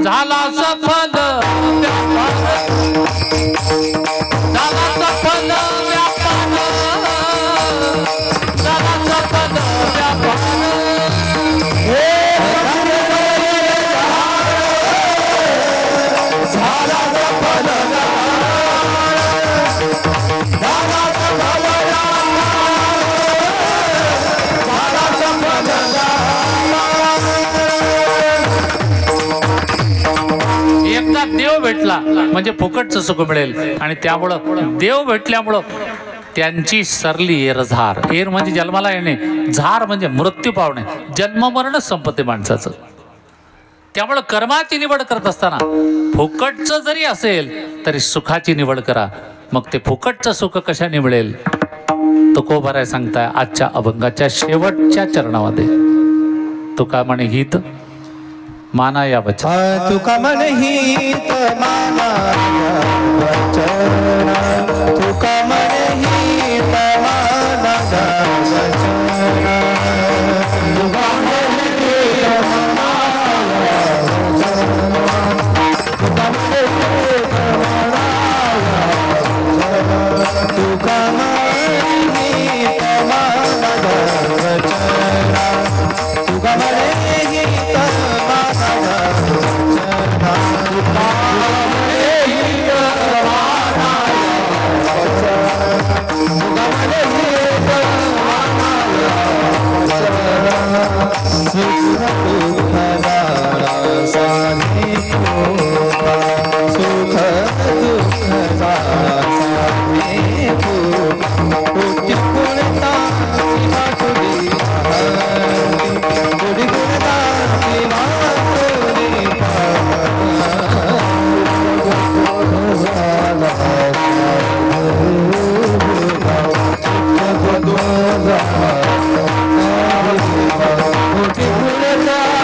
झाला सफल झाला सफल व्यापार झाला सफल व्यापार. एकदा देव भेटला म्हणजे फुकटचं सुख मिळेल. आणि त्यामुळं देव भेटल्यामुळं त्यांची सरली येर झार. येर म्हणजे जन्माला येणे, झार म्हणजे मृत्यू पावणे, जन्म मरणच संपत्ती माणसाचं. त्यामुळं कर्माची निवड करत असताना फुकटचं जरी असेल तरी सुखाची निवड करा. मग ते फुकटचं सुख कशाने मिळेल? तुकोबाराय सांगताय आजच्या अभंगाच्या शेवटच्या चरणामध्ये. तुका म्हणे हित माना या वचन. तुका म्हणे हित माना वचन. तुका म्हणे हित माना वचन. तुका म्हणे हित माना वचन. तुका म्हणे हित माना वचन. तुका म्हणे हित माना वचन. तुका म्हणे हित Thank you.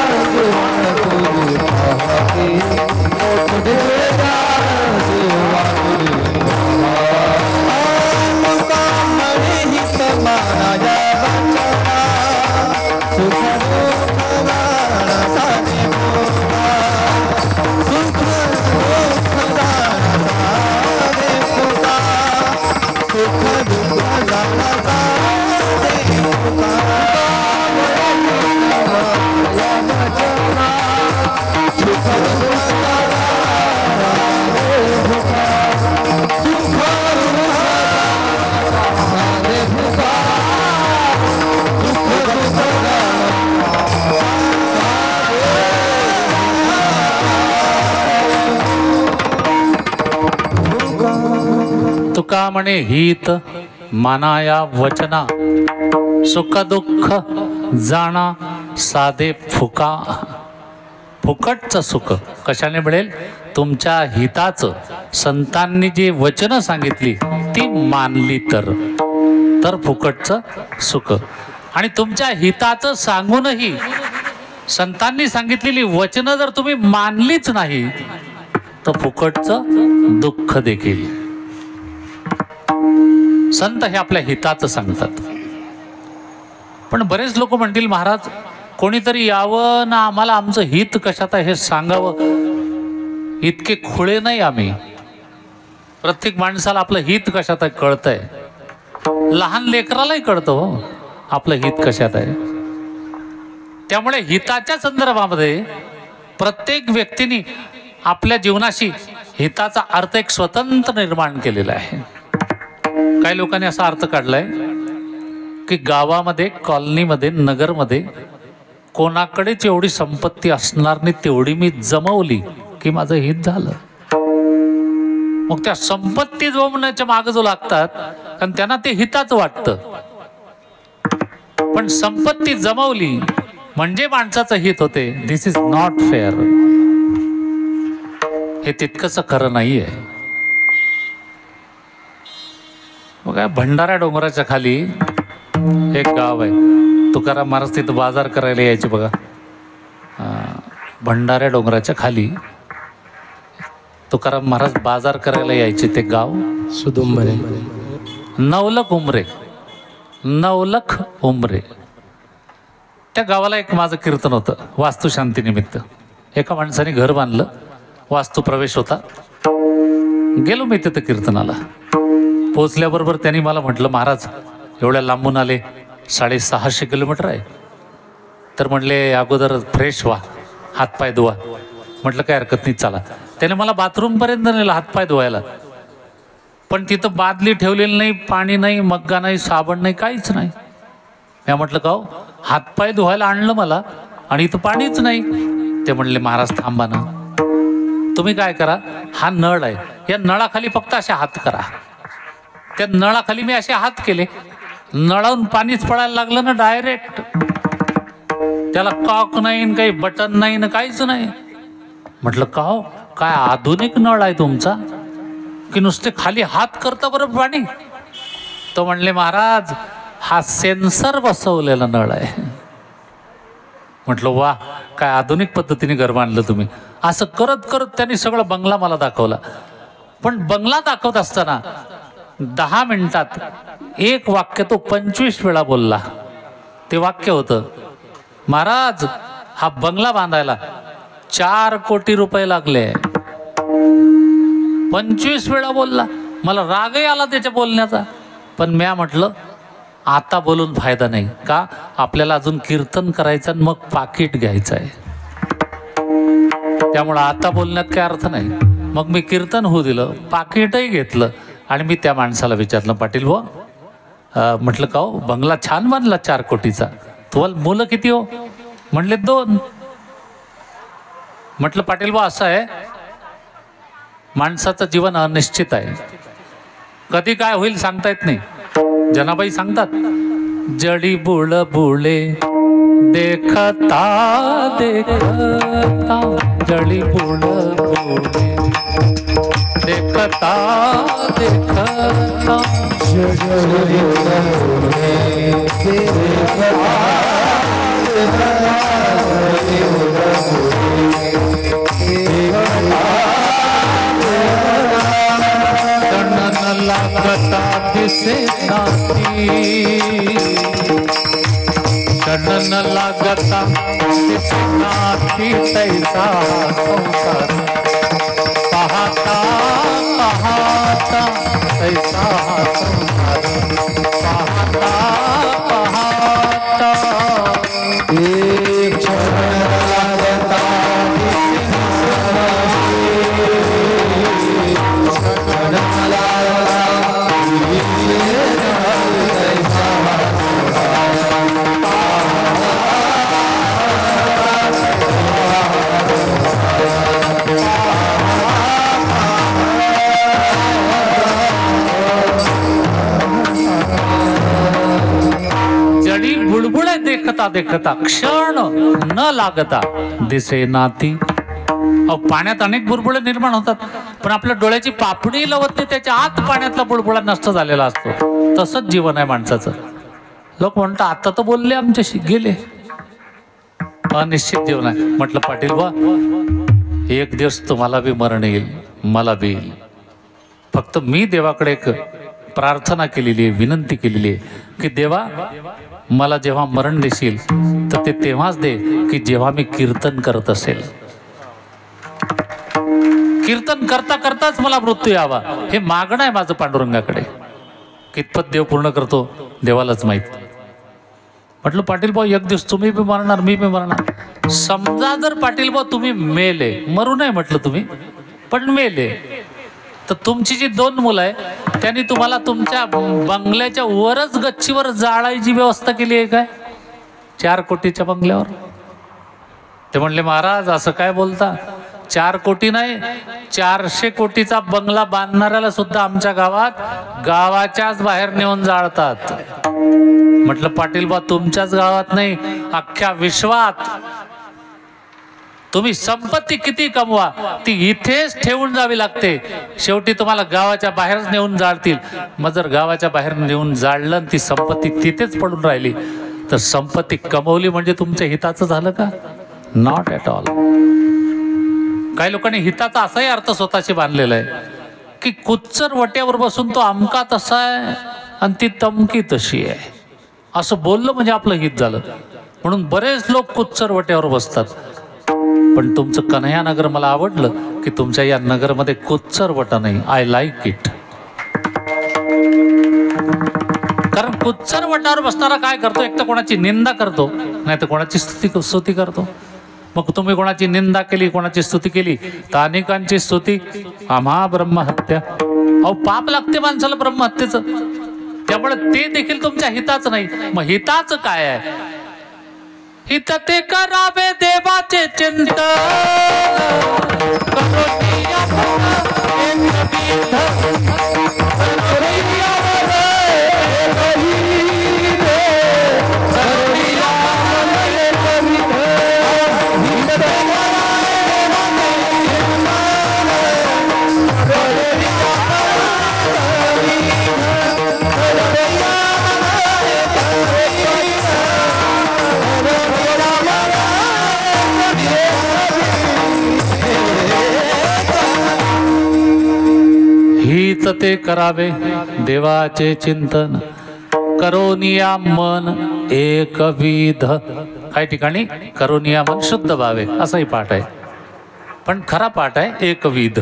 तुका म्हणे हित मानाया वचना, सुख दुःख जाणा साधे फुका. फुकटचं सुख कशाने मिळेल? तुमच्या हिताचं संतांनी जी वचनं सांगितली ती मानली तर फुकटचं सुख. आणि तुमच्या हिताचं सांगूनही संतांनी सांगितलेली वचनं जर तुम्ही मानलीच नाही तर फुकटचं दुःख देखील. संत हे आपल्या हिताचं सांगतात. पण बरेच लोक म्हणतील महाराज कोणीतरी यावं ना आम्हाला आमचं हित कशात आहे हे सांगावं. इतके खुळे नाही आम्ही. प्रत्येक माणसाला आपलं हित कशात आहे कळतंय. लहान लेकरालाही कळतं हो आपलं हित कशात आहे. त्यामुळे हिताच्या संदर्भामध्ये प्रत्येक व्यक्तीने आपल्या जीवनाशी हिताचा अर्थ एक स्वतंत्र निर्माण केलेला आहे. काही लोकांनी असा अर्थ काढलाय की गावामध्ये, कॉलनीमध्ये, नगरमध्ये कोणाकडेच एवढी संपत्ती असणार नाही तेवढी मी जमवली की माझं हित झालं. मग त्या संपत्ती जमवण्याच्या मागे जो लागतात कारण त्यांना ते हिताचं वाटतं. पण संपत्ती जमवली म्हणजे माणसाचं हित होते. दिस इज नॉट फेअर. हे तितकंच खरं नाहीये. बघा भंडारा डोंगराच्या खाली एक गाव आहे. तुकाराम महाराज तिथं बाजार करायला यायचे बघा. भंडारा डोंगराच्या खाली तुकाराम महाराज बाजार करायला यायचे. ते गाव सुदुंबरे. नवलख उमरे. नवलख उमरे. त्या गावाला एक माझं कीर्तन होतं वास्तुशांतीनिमित्त. एका माणसाने घर बांधलं. वास्तू प्रवेश होता. गेलो मी तिथं कीर्तनाला. पोचल्याबरोबर त्यांनी मला म्हटलं महाराज एवढ्या लांबून आले 650 किलोमीटर आहे तर म्हणले अगोदर फ्रेश व्हा हातपाय धुवा. म्हटलं काय हरकत नाही चला. त्याने मला बाथरूमपर्यंत नेलं हातपाय धुवायला. पण तिथं बादली ठेवलेली नाही, पाणी नाही, मग्गा नाही, साबण नाही, काहीच नाही. मी म्हटलं का हो हातपाय धुवायला आणलं मला आणि इथं पाणीच नाही. ते म्हणले महाराज थांबा ना. तुम्ही काय करा हा नळ आहे या नळाखाली फक्त असे हात करा. त्या नळाखाली मी असे हात केले. नळावून पाणीच पडायला लागलं ना डायरेक्ट. त्याला कॉक नाही, काही बटन नाही ना काहीच नाही. म्हटलं का हो काय आधुनिक नळ आहे तुमचा की नुसते खाली हात करता बरं पाणी? तो म्हणले महाराज हा सेन्सर बसवलेला नळ आहे. म्हटलं वा काय आधुनिक पद्धतीने घर बांधलं तुम्ही. असं करत करत त्यांनी सगळं बंगला मला दाखवला. पण बंगला दाखवत असताना 10 मिनिटात एक वाक्य तो 25 वेळा बोलला. ते वाक्य होतं महाराज हा बंगला बांधायला 4 कोटी रुपये लागले. 25 वेळा बोलला. मला रागही आला त्याच्या बोलण्याचा. पण म्या म्हटलं आता बोलून फायदा नाही. का आपल्याला अजून कीर्तन करायचं आणि मग पाकिट घ्यायचं आहे. त्यामुळं आता बोलण्यात काही अर्थ नाही. मग मी कीर्तन होऊ दिलं, पाकिटही घेतलं आणि मी त्या माणसाला विचारलं पाटील व म्हटलं का हो बंगला छान बांधला 4 कोटीचा. तुम्हाला मुलं किती हो? म्हणले 2. म्हटलं पाटील व असं आहे माणसाचं जीवन अनिश्चित आहे. कधी काय होईल सांगता येत नाही. जनाबाई सांगतात जडी बुळ बुळे देखता देखता जडी बुळ बुळे देखता देखता लागता दिसे नाती चढन लागता दिसे नाती तैसा संसार पाहता पाहता तैसा संसार देखता देखता क्षण न लागता दिसे नाती. अहो पाण्यात अनेक बुडबुडे निर्माण होतात, पण आपल्या डोळ्याची पापडी लवत नाही, त्याच्या आत पाण्यातला बुडबुडा नष्ट झालेला असतो. तसंच जीवन आहे माणसाचं. लोक म्हणतात आता तर बोलले आमच्याशी, गेले. अनिश्चित जीवन आहे. म्हटलं पाटील बा, एक दिवस तुम्हाला बी मरण येईल, मला बी येईल. फक्त मी देवाकडे एक प्रार्थना केलेली आहे, विनंती केलेली आहे की देवा मला जेव्हा मरण देशील तर ते तेव्हाच दे की जेव्हा मी कीर्तन करत असेल. कीर्तन करता करताच मला मृत्यू यावा, हे मागणं आहे माझं पांडुरंगाकडे. कितपत देव पूर्ण करतो देवालाच माहित. म्हटलं पाटील भाऊ, एक दिवस तुम्ही बी मरणार, मी बी मरणार. समजा जर पाटील भाऊ तुम्ही मेले, मरू नाही म्हटलं तुम्ही, पण मेले, तर तुमची जी 2 मुलं आहे त्यांनी तुम्हाला तुमच्या बंगल्याच्या वरच गच्चीवर जाळायची व्यवस्था केली आहे काय? 4 कोटीच्या बंगल्यावर. ते म्हणले महाराज असं काय बोलता, 4 कोटी नाही, 400 कोटीचा बंगला बांधणाऱ्याला सुद्धा आमच्या गावाच्याच बाहेर नेऊन जाळतात. म्हटलं पाटील बा, तुमच्याच गावात नाही, अख्ख्या विश्वात तुम्ही संपत्ती किती कमवा, ती इथेच ठेवून जावी लागते. शेवटी तुम्हाला गावाच्या बाहेरच नेऊन जाळतील. मग जर गावाच्या बाहेर नेऊन जाळलं आणि ती संपत्ती तिथेच पडून राहिली, तर संपत्ती कमवली म्हणजे तुमच्या हिताचं झालं का? Not at all. काही लोकांनी हिताचा असाही अर्थ स्वतःशी बांधलेला आहे की कुच्चर वट्यावर बसून तो अमका तसा आहे आणि ती तमकी तशी आहे, असं बोललं म्हणजे आपलं हित झालं. म्हणून बरेच लोक कुच्चर वट्यावर बसतात. पण तुमचं कन्हैया नगर मला आवडलं की तुमच्या या नगरमध्ये कुच्चर वटा नाही. I like it. कारण कुच्चर वटावर बसणारा काय करतो, एक तर कोणाची निंदा करतो, नाही तर कोणाची स्तुती करतो. मग तुम्ही कोणाची निंदा केली, कोणाची स्तुती केली, तर अनेकांची स्तुती आम्हा ब्रह्महत्या. अहो पाप लागते माणसाला ब्रह्महत्येचं. त्यामुळे ते देखील तुमच्या हिताचं नाही. मग हिताचं काय आहे? हित ते करावे देवाचे चिंतन, हित ते करावे देवाचे चिंतन, करोनिया मन एकविध. काही ठिकाणी करोनिया मन शुद्ध व्हावे असाही पाठ आहे, पण खरा पाठ आहे एकविध.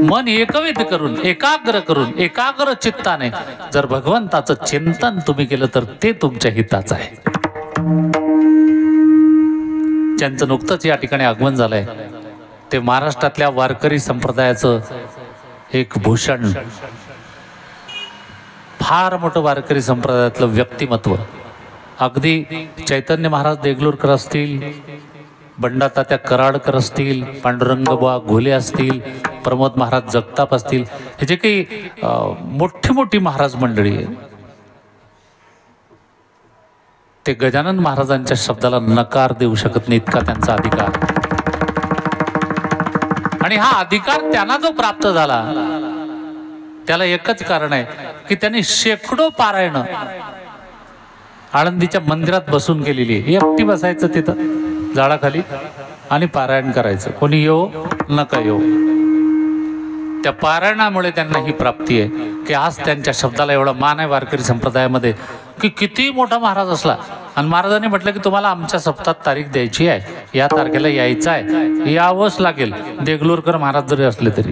मन एकविध करून, एकाग्र करून, एकाग्र चित्ताने जर भगवंताचं चिंतन तुम्ही केलं तर ते तुमच्या हिताचं आहे. ज्यांचं नुकतंच या ठिकाणी आगमन झालंय ते महाराष्ट्रातल्या वारकरी संप्रदायाचं एक भूषण, फार मोठं वारकरी संप्रदायातलं व्यक्तिमत्व. अगदी चैतन्य महाराज देगलूरकर असतील, बंडातात्या कराडकर असतील, पांडुरंगबुवा घोले असतील, प्रमोद महाराज जगताप असतील, हे जे काही मोठी मोठी महाराज मंडळी आहे, ते गजानन महाराजांच्या शब्दाला नकार देऊ शकत नाही, इतका त्यांचा अधिकार. आणि हा अधिकार त्यांना जो प्राप्त झाला त्याला एकच कारण आहे की त्यांनी शेकडो पारायण आळंदीच्या मंदिरात बसून केलेली आहे. एकटी बसायचं तिथं झाडाखाली आणि पारायण करायचं, कोणी येऊ नका येऊ. त्या पारायणामुळे त्यांना ही प्राप्ती आहे की आज त्यांच्या शब्दाला एवढा मान आहे वारकरी संप्रदायामध्ये की किती मोठा महाराज असला आणि महाराजांनी म्हटलं की तुम्हाला आमच्या सप्तात तारीख द्यायची आहे, या तारखेला यायचं आहे, यावंच लागेल, देगलूरकर महाराज जरी असले तरी.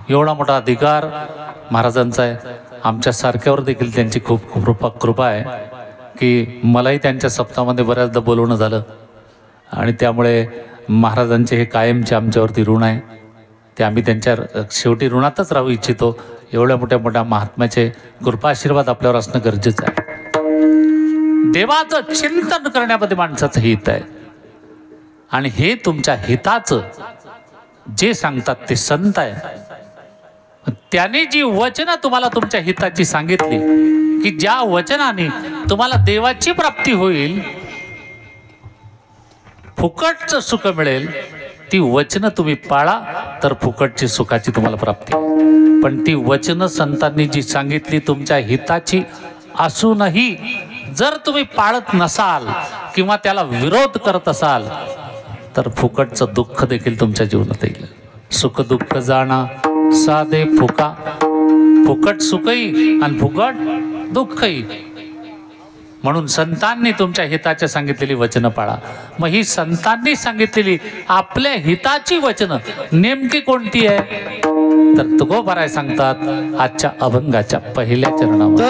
एवढा मोठा अधिकार महाराजांचा आहे. आमच्या सारख्यावर देखील त्यांची खूप कृपा आहे की मलाही त्यांच्या सप्तामध्ये बऱ्याचदा बोलवणं झालं आणि त्यामुळे महाराजांचे हे कायमचे आमच्यावरती ऋण आहे. ते आम्ही त्यांच्या शेवटी ऋणातच राहू इच्छितो. एवढ्या मोठ्या महात्म्याचे कृपा आशीर्वाद आपल्यावर असणं गरजेचं आहे. देवाचं चिंतन करण्यामध्ये माणसाचं हित आहे आणि हे तुमच्या हिताचं जे सांगतात ते संत आहे. त्याने जी वचनं तुम्हाला तुमच्या हिताची सांगितली की ज्या वचनाने तुम्हाला देवाची प्राप्ती होईल, फुकटचं सुख मिळेल, ती वचनं तुम्ही पाळा तर फुकटची सुखाची तुम्हाला प्राप्ती. पण ती वचनं संतांनी जी सांगितली तुमच्या हिताची असूनही जर तुम्ही पाळत नसाल किंवा त्याला विरोध करत असाल तर फुकटचं दुःख देखील तुमच्या जीवनात येईल. सुख दुःख जाणा साधे फुका, फुकट सुखही आणि फुकट दुःखही. म्हणून संतांनी तुमच्या हिताच्या सांगितलेली वचनं पाळा. मग ही संतांनी सांगितलेली आपल्या हिताची वचनं नेमकी कोणती आहे तर तुकोबाराय सांगतात आजच्या अभंगाच्या पहिल्या चरणावर.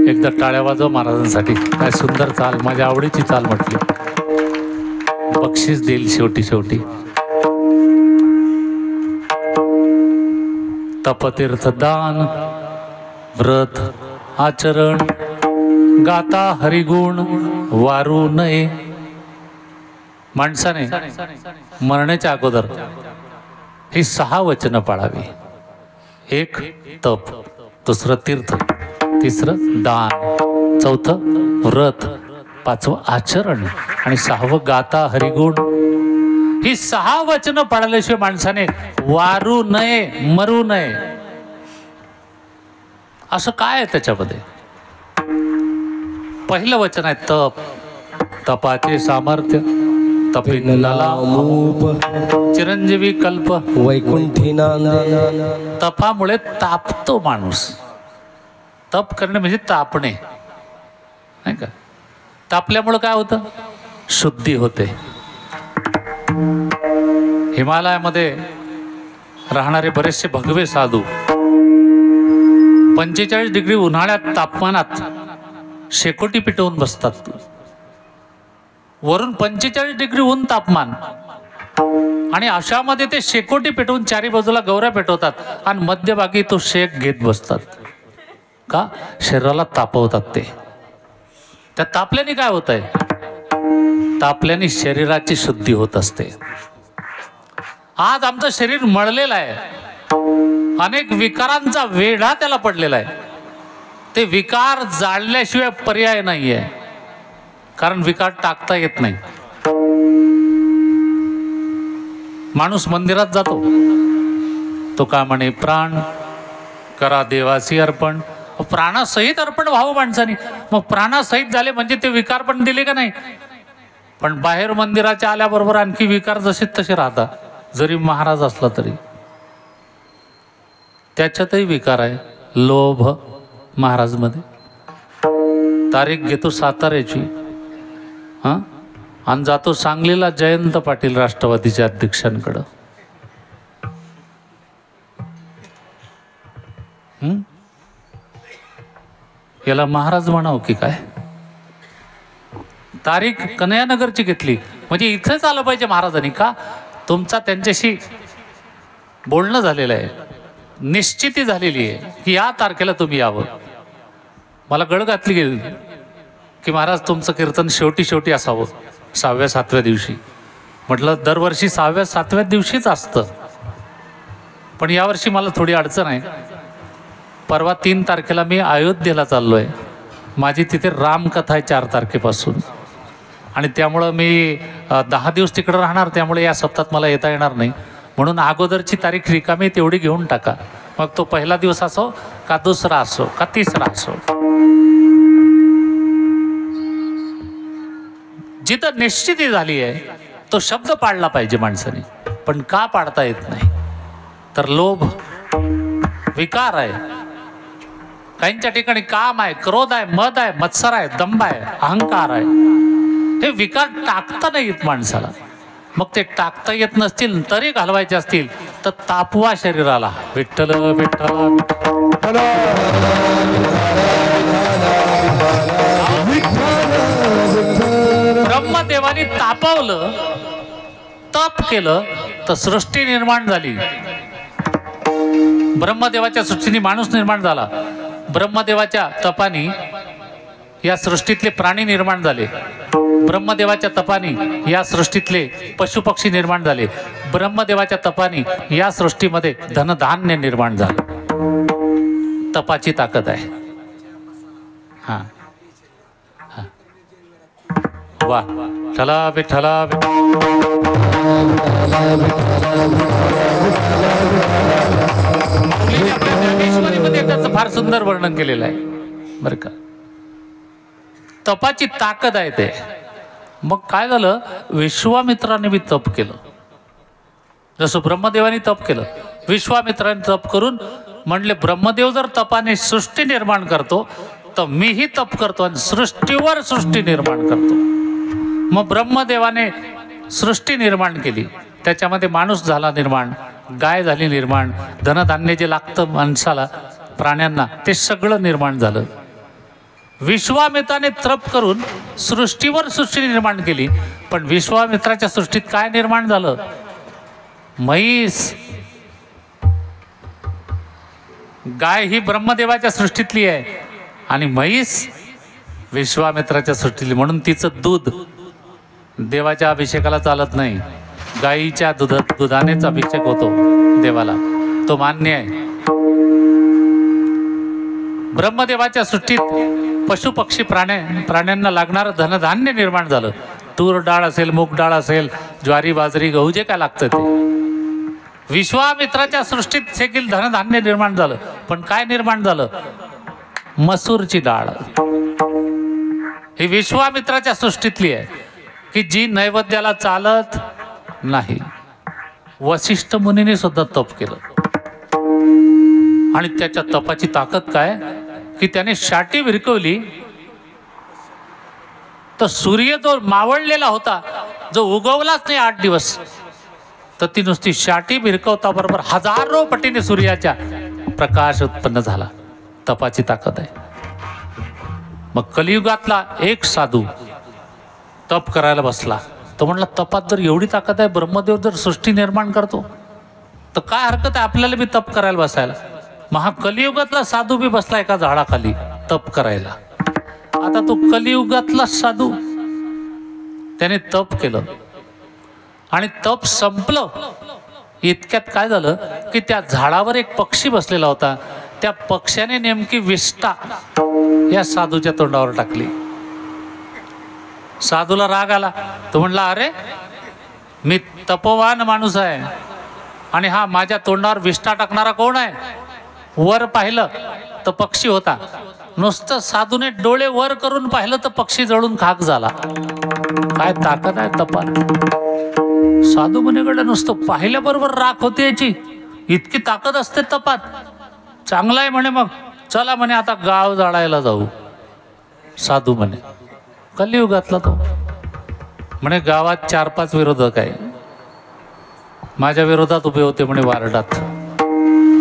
एकदा टाळ्या वाजवा महाराजांसाठी. काय सुंदर चाल, माझ्या आवडीची चाल म्हटली. बक्षीस देईल शेवटी शेवटी. तपतीर्थ दान व्रत आचरण गाता हरिगुण वारू नये. माणसाने मरण्याच्या अगोदर ही 6 वचनं पाळावी. 1 तप, दुसरं तीर्थ, तिसरं दान, चौथं व्रत, 5वं आचरण आणि 6वं गाता हरिगुण. ही 6 वचनं पाळल्याशिवाय माणसाने वारू नये, मरू नये. असं काय आहे त्याच्यामध्ये? पहिलं वचन आहे तप. तपाचे सामर्थ्य, तपिन लामूप, चिरंजीवी कल्प वैकुंठी नांद. तपामुळे तापतो माणूस. तप करणे म्हणजे तापणे, नाही का? तापल्यामुळं काय होतं? शुद्धी होते. हिमालयामध्ये राहणारे बरेचसे भगवे साधू 45 डिग्री उन्हाळ्यात तापमानात शेकोटी पिटवून बसतात. वरून 45 डिग्री ऊन तापमान आणि अशामध्ये ते शेकोटी पेटवून चारी बाजूला गौऱ्या पेटवतात आणि मध्यभागी तो शेक घेत बसतात. का? शरीराला तापवतात ते. त्या तापल्याने काय होत आहे? तापल्याने शरीराची शुद्धी होत असते. आज आमचं शरीर मळलेलं आहे, अनेक विकारांचा वेढा त्याला पडलेला आहे. ते विकार जाळल्याशिवाय पर्याय नाहीये, कारण विकार टाकता येत नाही. माणूस मंदिरात जातो, तो का म्हणे प्राण करा देवासी अर्पण. प्राणासहित अर्पण व्हावं माणसाने. मग प्राणासहित झाले म्हणजे ते विकार पण दिले का नाही? पण बाहेर मंदिराच्या आल्याबरोबर आणखी विकार जसे तसे राहतात. जरी महाराज असला तरी त्याच्यातही विकार आहे, लोभ महाराजमध्ये. तारीख घेतो साताऱ्याची हां, आणि जातो सांगलीला जयंत पाटील राष्ट्रवादीच्या अध्यक्षांकडं. याला महाराज म्हणाव की काय? तारीख कन्हैयानगरची घेतली म्हणजे इथंच आलं पाहिजे महाराजांनी का? तुमचा त्यांच्याशी बोलणं झालेलं आहे, निश्चिती झालेली आहे की या तारखेला तुम्ही यावं. मला गळ घातली गेली की महाराज तुमचं कीर्तन शेवटी असावं 6व्या-7व्या दिवशी. म्हटलं दरवर्षी 6व्या-7व्या दिवशीच असतं, पण यावर्षी मला थोडी अडचण आहे. परवा 3 तारखेला मी अयोध्येला चाललो आहे. माझी तिथे रामकथा आहे 4 तारखेपासून, आणि त्यामुळं मी 10 दिवस तिकडं राहणार. त्यामुळे या सप्ताहात मला येता येणार नाही. म्हणून अगोदरची तारीख रिकामी तेवढी घेऊन टाका. मग तो पहिला दिवस असो का दुसरा असो का तिसरा असो, जिथं निश्चिती झाली आहे तो शब्द पाळला पाहिजे माणसाने. पण का पाळता येत नाही? तर लोभ विकार आहे. काहींच्या ठिकाणी काम आहे, क्रोध आहे, मद आहे, मत्सर आहे, दंभ आहे, अहंकार आहे. हे विकार टाकता नाही येत माणसाला. मग ते टाकता येत नसतील तरी घालवायचे असतील तर तापवा शरीराला. विठ्ठल विठ्ठल ब्रह्मदेवानी तापवलं, तप केलं तर सृष्टी निर्माण झाली. ब्रह्मदेवाच्या सृष्टीने माणूस निर्माण झाला. ब्रह्मदेवाच्या तपाने या सृष्टीतले प्राणी निर्माण झाले. ब्रह्मदेवाच्या तपाने या सृष्टीतले पशुपक्षी निर्माण झाले. ब्रह्मदेवाच्या तपाने या सृष्टीमध्ये धनधान्य निर्माण झालं. तपाची ताकद आहे. हा हा, वा ठला विठ्ठला ज्ञानेश्वरीमध्ये त्याचं फार सुंदर वर्णन केलेलं आहे बरं का. तपाची ताकद आहे ते. मग काय झालं, विश्वामित्राने बी तप केलं. जसं ब्रह्मदेवाने तप केलं, विश्वामित्राने तप करून म्हणले ब्रह्मदेव जर तपाने सृष्टी निर्माण करतो तर मीही तप करतो आणि सृष्टीवर सृष्टी निर्माण करतो. मग ब्रह्मदेवाने सृष्टी निर्माण केली, त्याच्यामध्ये माणूस झाला निर्माण, गाय झाली निर्माण, धनधान्य जे लागतं माणसाला प्राण्यांना ते सगळं निर्माण झालं. विश्वामित्राने तप करून सृष्टीवर सृष्टी निर्माण केली. पण विश्वामित्राच्या सृष्टीत काय निर्माण झालं? म्हैस. गाय ही ब्रह्मदेवाच्या सृष्टीतली आहे आणि म्हैस विश्वामित्राच्या सृष्टीतली. म्हणून तिचं दूध देवाच्या अभिषेकाला चालत नाही. गायीच्या दुधानेच अभिषेक होतो देवाला, तो मान्य आहे. ब्रह्मदेवाच्या सृष्टीत पशु पक्षी प्राण्यांना लागणारं धनधान्य निर्माण झालं. तूर डाळ असेल, मूग डाळ असेल, ज्वारी बाजरी गहू जे काय लागतं ते. विश्वामित्राच्या सृष्टीत देखील धनधान्य निर्माण झालं. पण काय निर्माण झालं? मसूरची डाळ. ही विश्वामित्राच्या सृष्टीतली आहे की जी नैवेद्याला चालत नाही. वसिष्ठ मुनीने सुद्धा तप केलं आणि त्याच्या तपाची ताकद काय की त्याने शाटी विरकवली तर सूर्य जो मावळलेला होता, जो उगवलाच नाही 8 दिवस, तर ती नुसती शाटी भिरकवता बरोबर हजारो पटीने सूर्याच्या प्रकाश उत्पन्न झाला. तपाची ताकद आहे. मग कलियुगातला एक साधू तप करायला बसला. तो म्हणला तपात जर एवढी ताकद आहे, ब्रह्मदेव जर सृष्टी निर्माण करतो तर काय हरकत आहे आपल्याला बी तप करायला बसायला. महा कलियुगातला साधू बी बसला एका झाडाखाली तप करायला. आता तो कलियुगातला साधू त्याने तप केलं आणि तप संपलं. इतक्यात काय झालं की त्या झाडावर एक पक्षी बसलेला होता. त्या पक्ष्याने नेमकी विष्ठा या साधूच्या तोंडावर टाकली. साधूला राग आला. तो म्हणला, अरे मी तपवान माणूस आहे आणि हा माझ्या तोंडावर विष्ठा टाकणारा कोण आहे? वर पाहिलं तर पक्षी होता. नुसतं साधूने डोळे वर करून पाहिलं तर पक्षी जळून खाक झाला. काय ताकद आहे तपात. साधू मुनीकडे नुसतं पाहिल्याबरोबर राख होते याची, इतकी ताकद असते तपात. चांगला आहे म्हणे, मग चला म्हणे आता गाव जाळायला जाऊ. साधू म्हणे, कलियुगातला तो म्हणे, गावात 4-5 विरोधक आहे, माझ्या विरोधात उभे होते म्हणे वार्डात.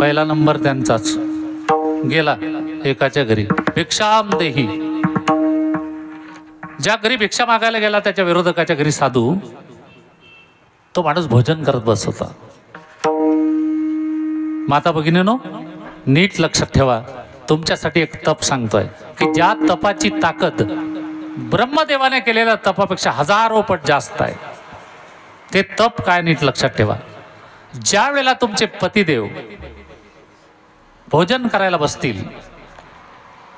पहिला नंबर त्यांचाच. गेला एकाच्या घरी, भिक्षाम देही. ज्या घरी भिक्षा मागायला गेला त्याच्या विरोधकाच्या घरी साधू, तो माणूस भोजन करत बसत होता. माता भगिनीनो, नीट लक्षात ठेवा, तुमच्यासाठी एक तप सांगतोय की ज्या तपाची ताकद ब्रह्मदेवाने केलेल्या तपापेक्षा 1000 पट जास्त आहे. ते तप काय, नीट लक्षात ठेवा. ज्या वेळेला तुमचे पतिदेव भोजन करायला बसतील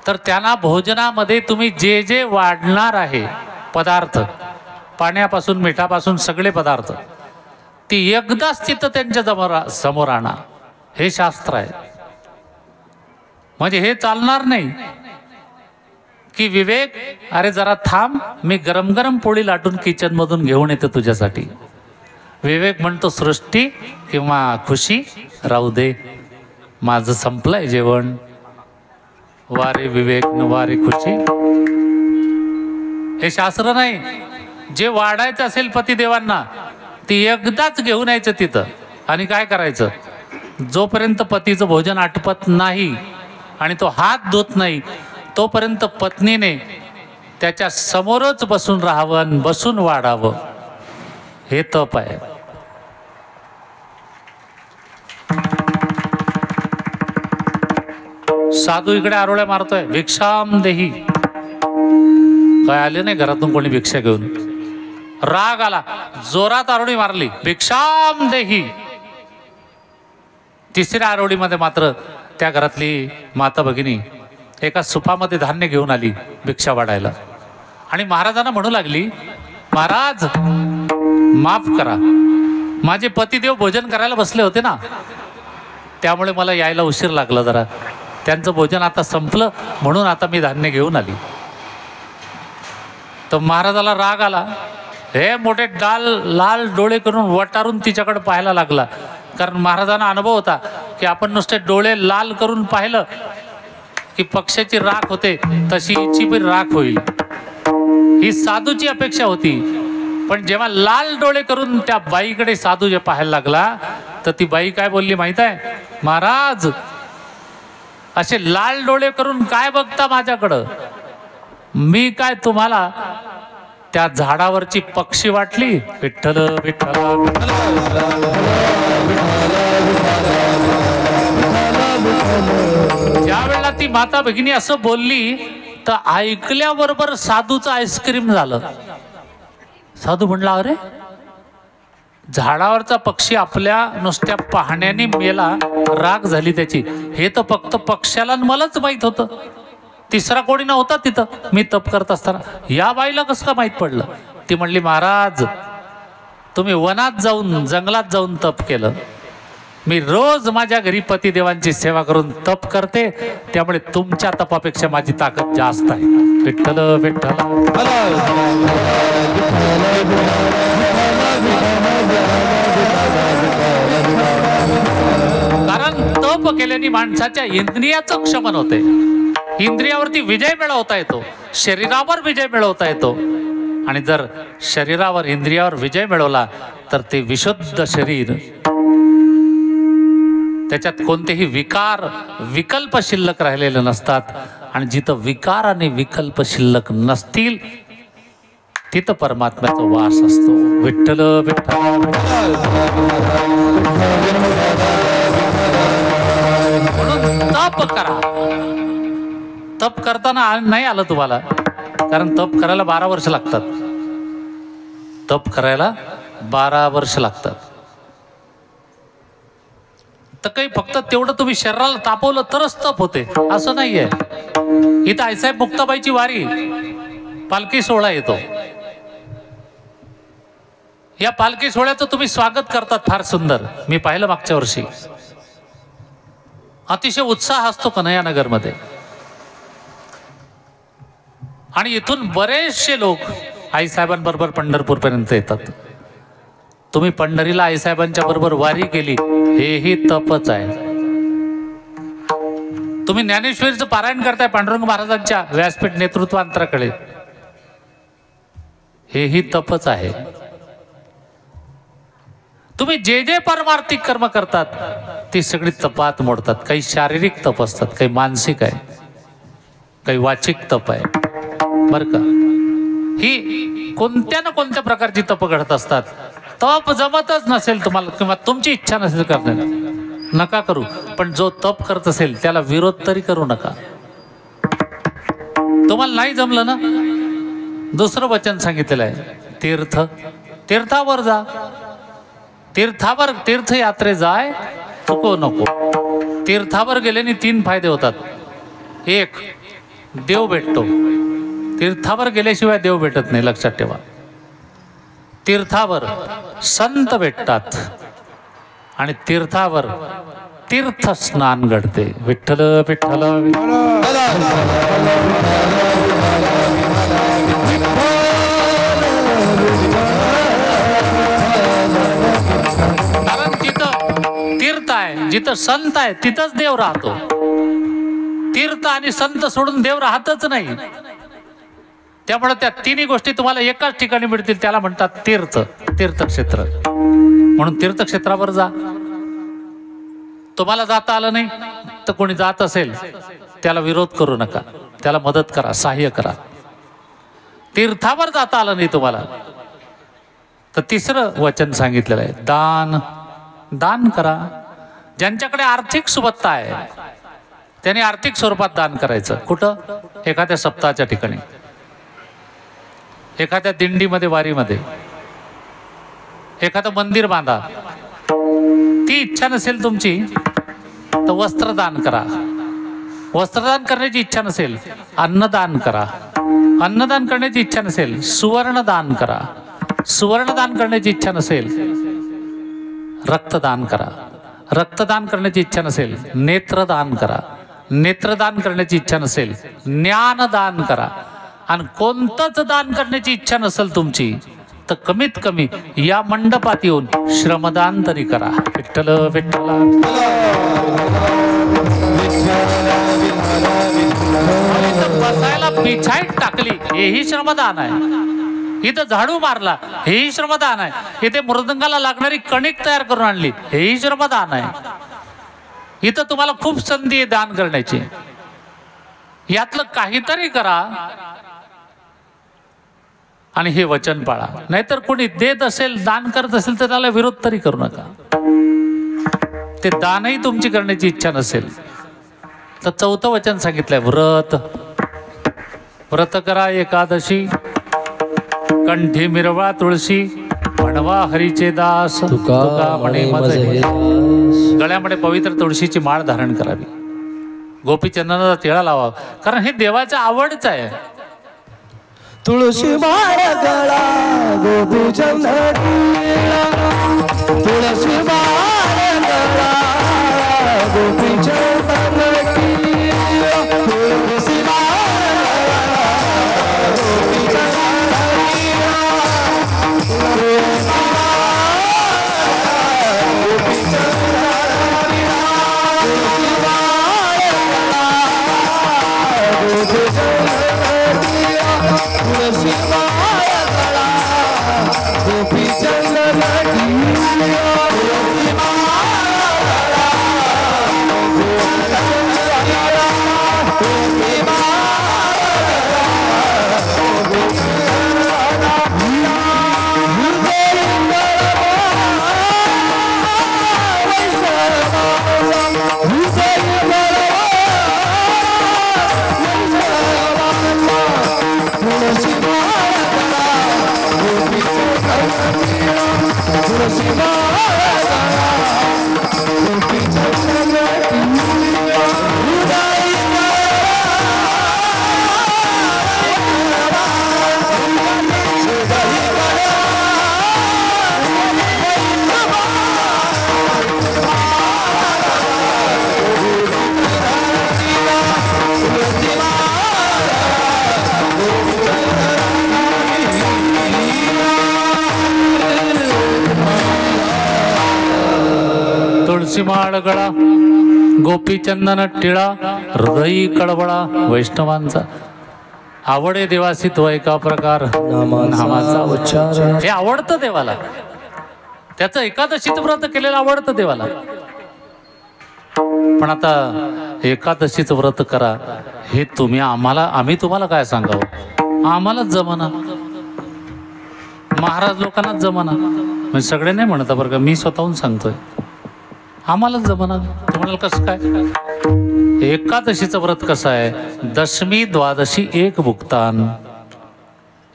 तर त्यांना भोजनामध्ये तुम्ही जे जे वाढणार आहे पदार्थ, पाण्यापासून मिठापासून सगळे पदार्थ, ती एकदाच तिथं त्यांच्या समोर आणा. हे शास्त्र आहे. म्हणजे हे चालणार नाही की विवेक, अरे जरा थांब, मी गरम गरम पोळी लाटून किचन मधून घेऊन येते तुझ्यासाठी. विवेक म्हणतो सृष्टी किंवा खुशी राहू दे, माझं संपलंय जेवण. वारे विवेक न वारे खुशी, हे शास्त्र नाही. जे वाढायचं असेल पतिदेवांना ती एकदाच घेऊन यायचं तिथं. आणि काय करायचं, जोपर्यंत पतीचं भोजन आटपत नाही आणि तो हात धुत नाही तोपर्यंत पत्नीने त्याच्या समोरच बसून राहावं आणि बसून वाढावं. हे तप आहे. साधू इकडे आरोळ्या मारतोय, भिक्षाम देही. काय आले नाही घरातून कोणी भिक्षा घेऊन. राग आला, जोरात आरोळी मारली, भिक्षाम देही. तिसऱ्या आरोळीमध्ये मात्र त्या घरातली माता भगिनी एका सुपामध्ये धान्य घेऊन आली भिक्षा वाढायला. आणि महाराजांना म्हणू लागली, महाराज माफ करा, माझे पतिदेव भोजन करायला बसले होते ना, त्यामुळे मला यायला उशीर लागला जरा. त्यांचं भोजन आता संपलं म्हणून आता मी धान्य घेऊन आली. तर महाराजाला राग आला. हे मोठे लाल डोळे करून वटारून तिच्याकडे पाहायला लागला. कारण महाराजांना अनुभव होता की आपण नुसते डोळे लाल करून पाहिलं की पक्षाची राख होते, तशी हिची पण राख होईल. ही साधूची अपेक्षा होती. पण जेव्हा लाल डोळे करून त्या बाईकडे साधू जे पाहायला लागला तर ती बाई काय बोलली माहित आहे, महाराज असे लाल डोळे करून काय बघता माझ्याकडं, मी काय तुम्हाला त्या झाडावरची पक्षी वाटली. विठ्ठल विठ्ठल ज्या वेळेला ती माता भगिनी असं बोलली तर ऐकल्याबरोबर साधूचं आईस्क्रीम झालं. साधू म्हणला, अरे झाडावरचा पक्षी आपल्या नुसत्या पाहण्याने मेला, राग झाली त्याची, हे तर फक्त पक्ष्याला मलाच माहित होतं, तिसरा कोणी नव्हता तिथं मी तप करत असताना. या बाईला कसं का माहित पडलं. ती म्हणली, महाराज तुम्ही वनात जाऊन जंगलात जाऊन तप केलं, मी रोज माझ्या घरी पतिदेवांची सेवा करून तप करते, त्यामुळे तुमच्या तपापेक्षा माझी ताकद जास्त आहे. विठ्ठल विठ्ठल. कारण तप केल्याने माणसाच्या इंद्रियाचं क्षमन होते. इंद्रियावरती विजय मिळवता येतो, शरीरावर विजय मिळवता येतो. आणि जर शरीरावर इंद्रियावर विजय मिळवला तर ते विशुद्ध शरीर, त्याच्यात कोणतेही विकार विकल्प शिल्लक राहिलेले नसतात. आणि जिथं विकार आणि विकल्प शिल्लक नसतील तिथं परमात्म्याचा वास असतो. विठ्ठल विठ्ठल. म्हणून तप करा. तप करताना नाही आलं तुम्हाला, कारण तप करायला 12 वर्ष लागतात. तप करायला 12 वर्ष लागतात. तर काही फक्त तेवढं तुम्ही शरीराला तापवलं तरच तप होते असं नाहीये. इथं आईसाहेब मुक्ताबाईची वारी पालखी सोहळा येतो. या पालखी सोहळ्याचं तुम्ही स्वागत करतात फार सुंदर. मी पाहिलं मागच्या वर्षी. अतिशय उत्साह असतो कन्हैयानगरमध्ये. आणि इथून बरेचसे लोक आईसाहेबांबरोबर पंढरपूर पर्यंत येतात. तुम्ही पंढरीला आईसाहेबांच्या बरोबर वारी केली, हेही तपच आहे. तुम्ही ज्ञानेश्वरीचं पारायण करताय पांडुरंग महाराजांच्या व्यासपीठ नेतृत्वांतराकडे, हेही तपच आहे. तुम्ही जे जे परमार्थिक कर्म करतात ती सगळी तपात मोडतात. काही शारीरिक तप असतात, काही मानसिक आहे, काही वाचिक तप आहे. बरं का, ही कोणत्या ना कोणत्या प्रकारची तप घडत असतात. तप जमतच नसेल तुम्हाला किंवा तुमची इच्छा नसेल करण्याला, नका करू. पण जो तप करत असेल त्याला विरोध तरी करू नका. तुम्हाला नाही जमलं ना, दुसरं वचन सांगितलेलं आहे, तीर्थ, तीर्थावर जा. तीर्थावर, तीर्थयात्रे जाय चुको नको. तीर्थावर गेल्याने 3 फायदे होतात. एक, देव भेटतो. तीर्थावर गेल्याशिवाय देव भेटत नाही, लक्षात ठेवा. तीर्थावर संत भेटतात आणि तीर्थावर तीर्थ स्नान घडते. विठ्ठल विठ्ठल. कारण जिथं तीर्थ आहे, जिथं संत आहे, तिथंच देव राहतो. तीर्थ आणि संत सोडून देव राहतच नाही. त्यामुळे त्या 3ही गोष्टी तुम्हाला एकाच ठिकाणी मिळतील, त्याला म्हणतात तीर्थ, तीर्थक्षेत्र. म्हणून तीर्थक्षेत्रावर जा. तुम्हाला जाता आलं नाही तर कोणी जात असेल त्याला विरोध करू नका, त्याला मदत करा, सहाय्य करा. तीर्थावर जाता आलं नाही तुम्हाला तर 3रं वचन सांगितलेलं आहे, दान. दान करा. ज्यांच्याकडे आर्थिक सुबत्ता आहे त्यांनी आर्थिक स्वरूपात दान करायचं. कुठं? एखाद्या सप्ताहाच्या ठिकाणी, एखाद्या दिंडीमध्ये, वारीमध्ये, एखादं मंदिर बांधा. ती इच्छा नसेल तुमची तर वस्त्रदान करा. वस्त्रदान करण्याची इच्छा नसेल, अन्नदान करा. अन्नदान करण्याची इच्छा नसेल, सुवर्णदान करा. सुवर्णदान करण्याची इच्छा नसेल, रक्तदान करा. रक्तदान करण्याची इच्छा नसेल, नेत्रदान करा. नेत्रदान करण्याची इच्छा नसेल, ज्ञानदान करा. आणि कोणतंच दान करण्याची इच्छा नसेल तुमची तर कमीत कमी या मंडपात येऊन श्रमदान तरी करा. विठ्ठल विठ्ठल. बसायला बिछाईत टाकली, हेही श्रमदान आहे. इथं झाडू मारला, हेही श्रमदान आहे. इथे मृदंगाला लागणारी कणिक तयार करून आणली, हेही श्रमदान आहे. इथं तुम्हाला खूप संधी आहे दान करण्याची. यातलं काहीतरी करा आणि हे वचन पाळा. नाहीतर कोणी देत असेल, दान करत असेल तर त्याला विरोध तरी करू नका. ते दानही तुमची करण्याची इच्छा नसेल तर 4थं वचन सांगितलंय, व्रत. व्रत करा एकादशी, कंठी मिरवा तुळशी, म्हणवा हरीचे दास. तुका म्हणे माझे. गळ्यामध्ये पवित्र तुळशीची माळ धारण करावी. गोपीचंदनाचा टिळा लावा, कारण हे देवाच्या आवडच आहे. तुळशी माळ गळा गोपीचंदन, तुळशी माळ गळा गोपीचंदन, तुळशी माळ गोपीचंदन तुळशी माळ गळा गोपीचंदन टिळा हृदयी कळवळा वैष्णवांचा आवडे देवासी तो एका प्रकार नामाचा उच्चार हे आवडतं देवाला त्याचं एकादशीचं व्रत केलेलं आवडतं देवाला पण आता एकादशीचं व्रत करा हे तुम्ही आम्ही तुम्हाला काय सांगावं आम्हालाच जमाना महाराज लोकांनाच जमाना म्हणजे सगळे नाही म्हणत बरं का मी स्वतःहून सांगतोय आम्हालाच जमाना ते म्हणाल कसं काय एकादशीचं व्रत कसं आहे दशमी द्वादशी एक भुक्तान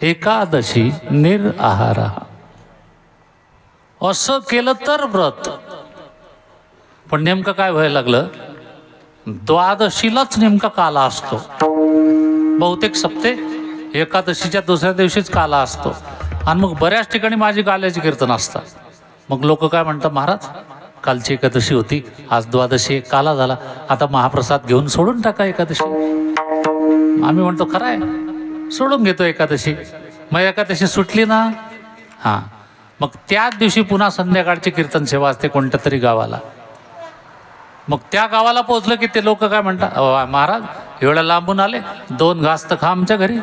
एकादशी निरआहार असं केलं तर व्रत पण नेमकं काय व्हायला लागलं द्वादशीलाच नेमका काला असतो बहुतेक सप्ते एकादशीच्या दुसऱ्या दिवशीच काला असतो आणि मग बऱ्याच ठिकाणी माझी काल्याची कीर्तन असतात मग लोक काय म्हणतात महाराज कालची एकादशी होती आज द्वादशी काला झाला आता महाप्रसाद घेऊन सोडून टाका एकादशी आम्ही म्हणतो खरं आहे सोडून घेतो एकादशी मग एकादशी सुटली ना हां मग त्याच दिवशी पुन्हा संध्याकाळची कीर्तन सेवा असते कोणत्या तरी गावाला मग त्या गावाला पोहोचलं की ते लोक काय म्हणतात महाराज एवढ्या लांबून आले 2 घास तर खा आमच्या घरी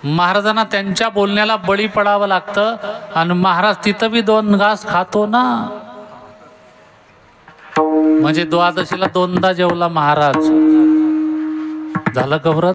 महाराजांना त्यांच्या बोलण्याला बळी पडावं लागतं आणि महाराज तिथं बी 2 घास खातो ना म्हणजे द्वादशीला 2दा जेवला महाराज झालं का व्रत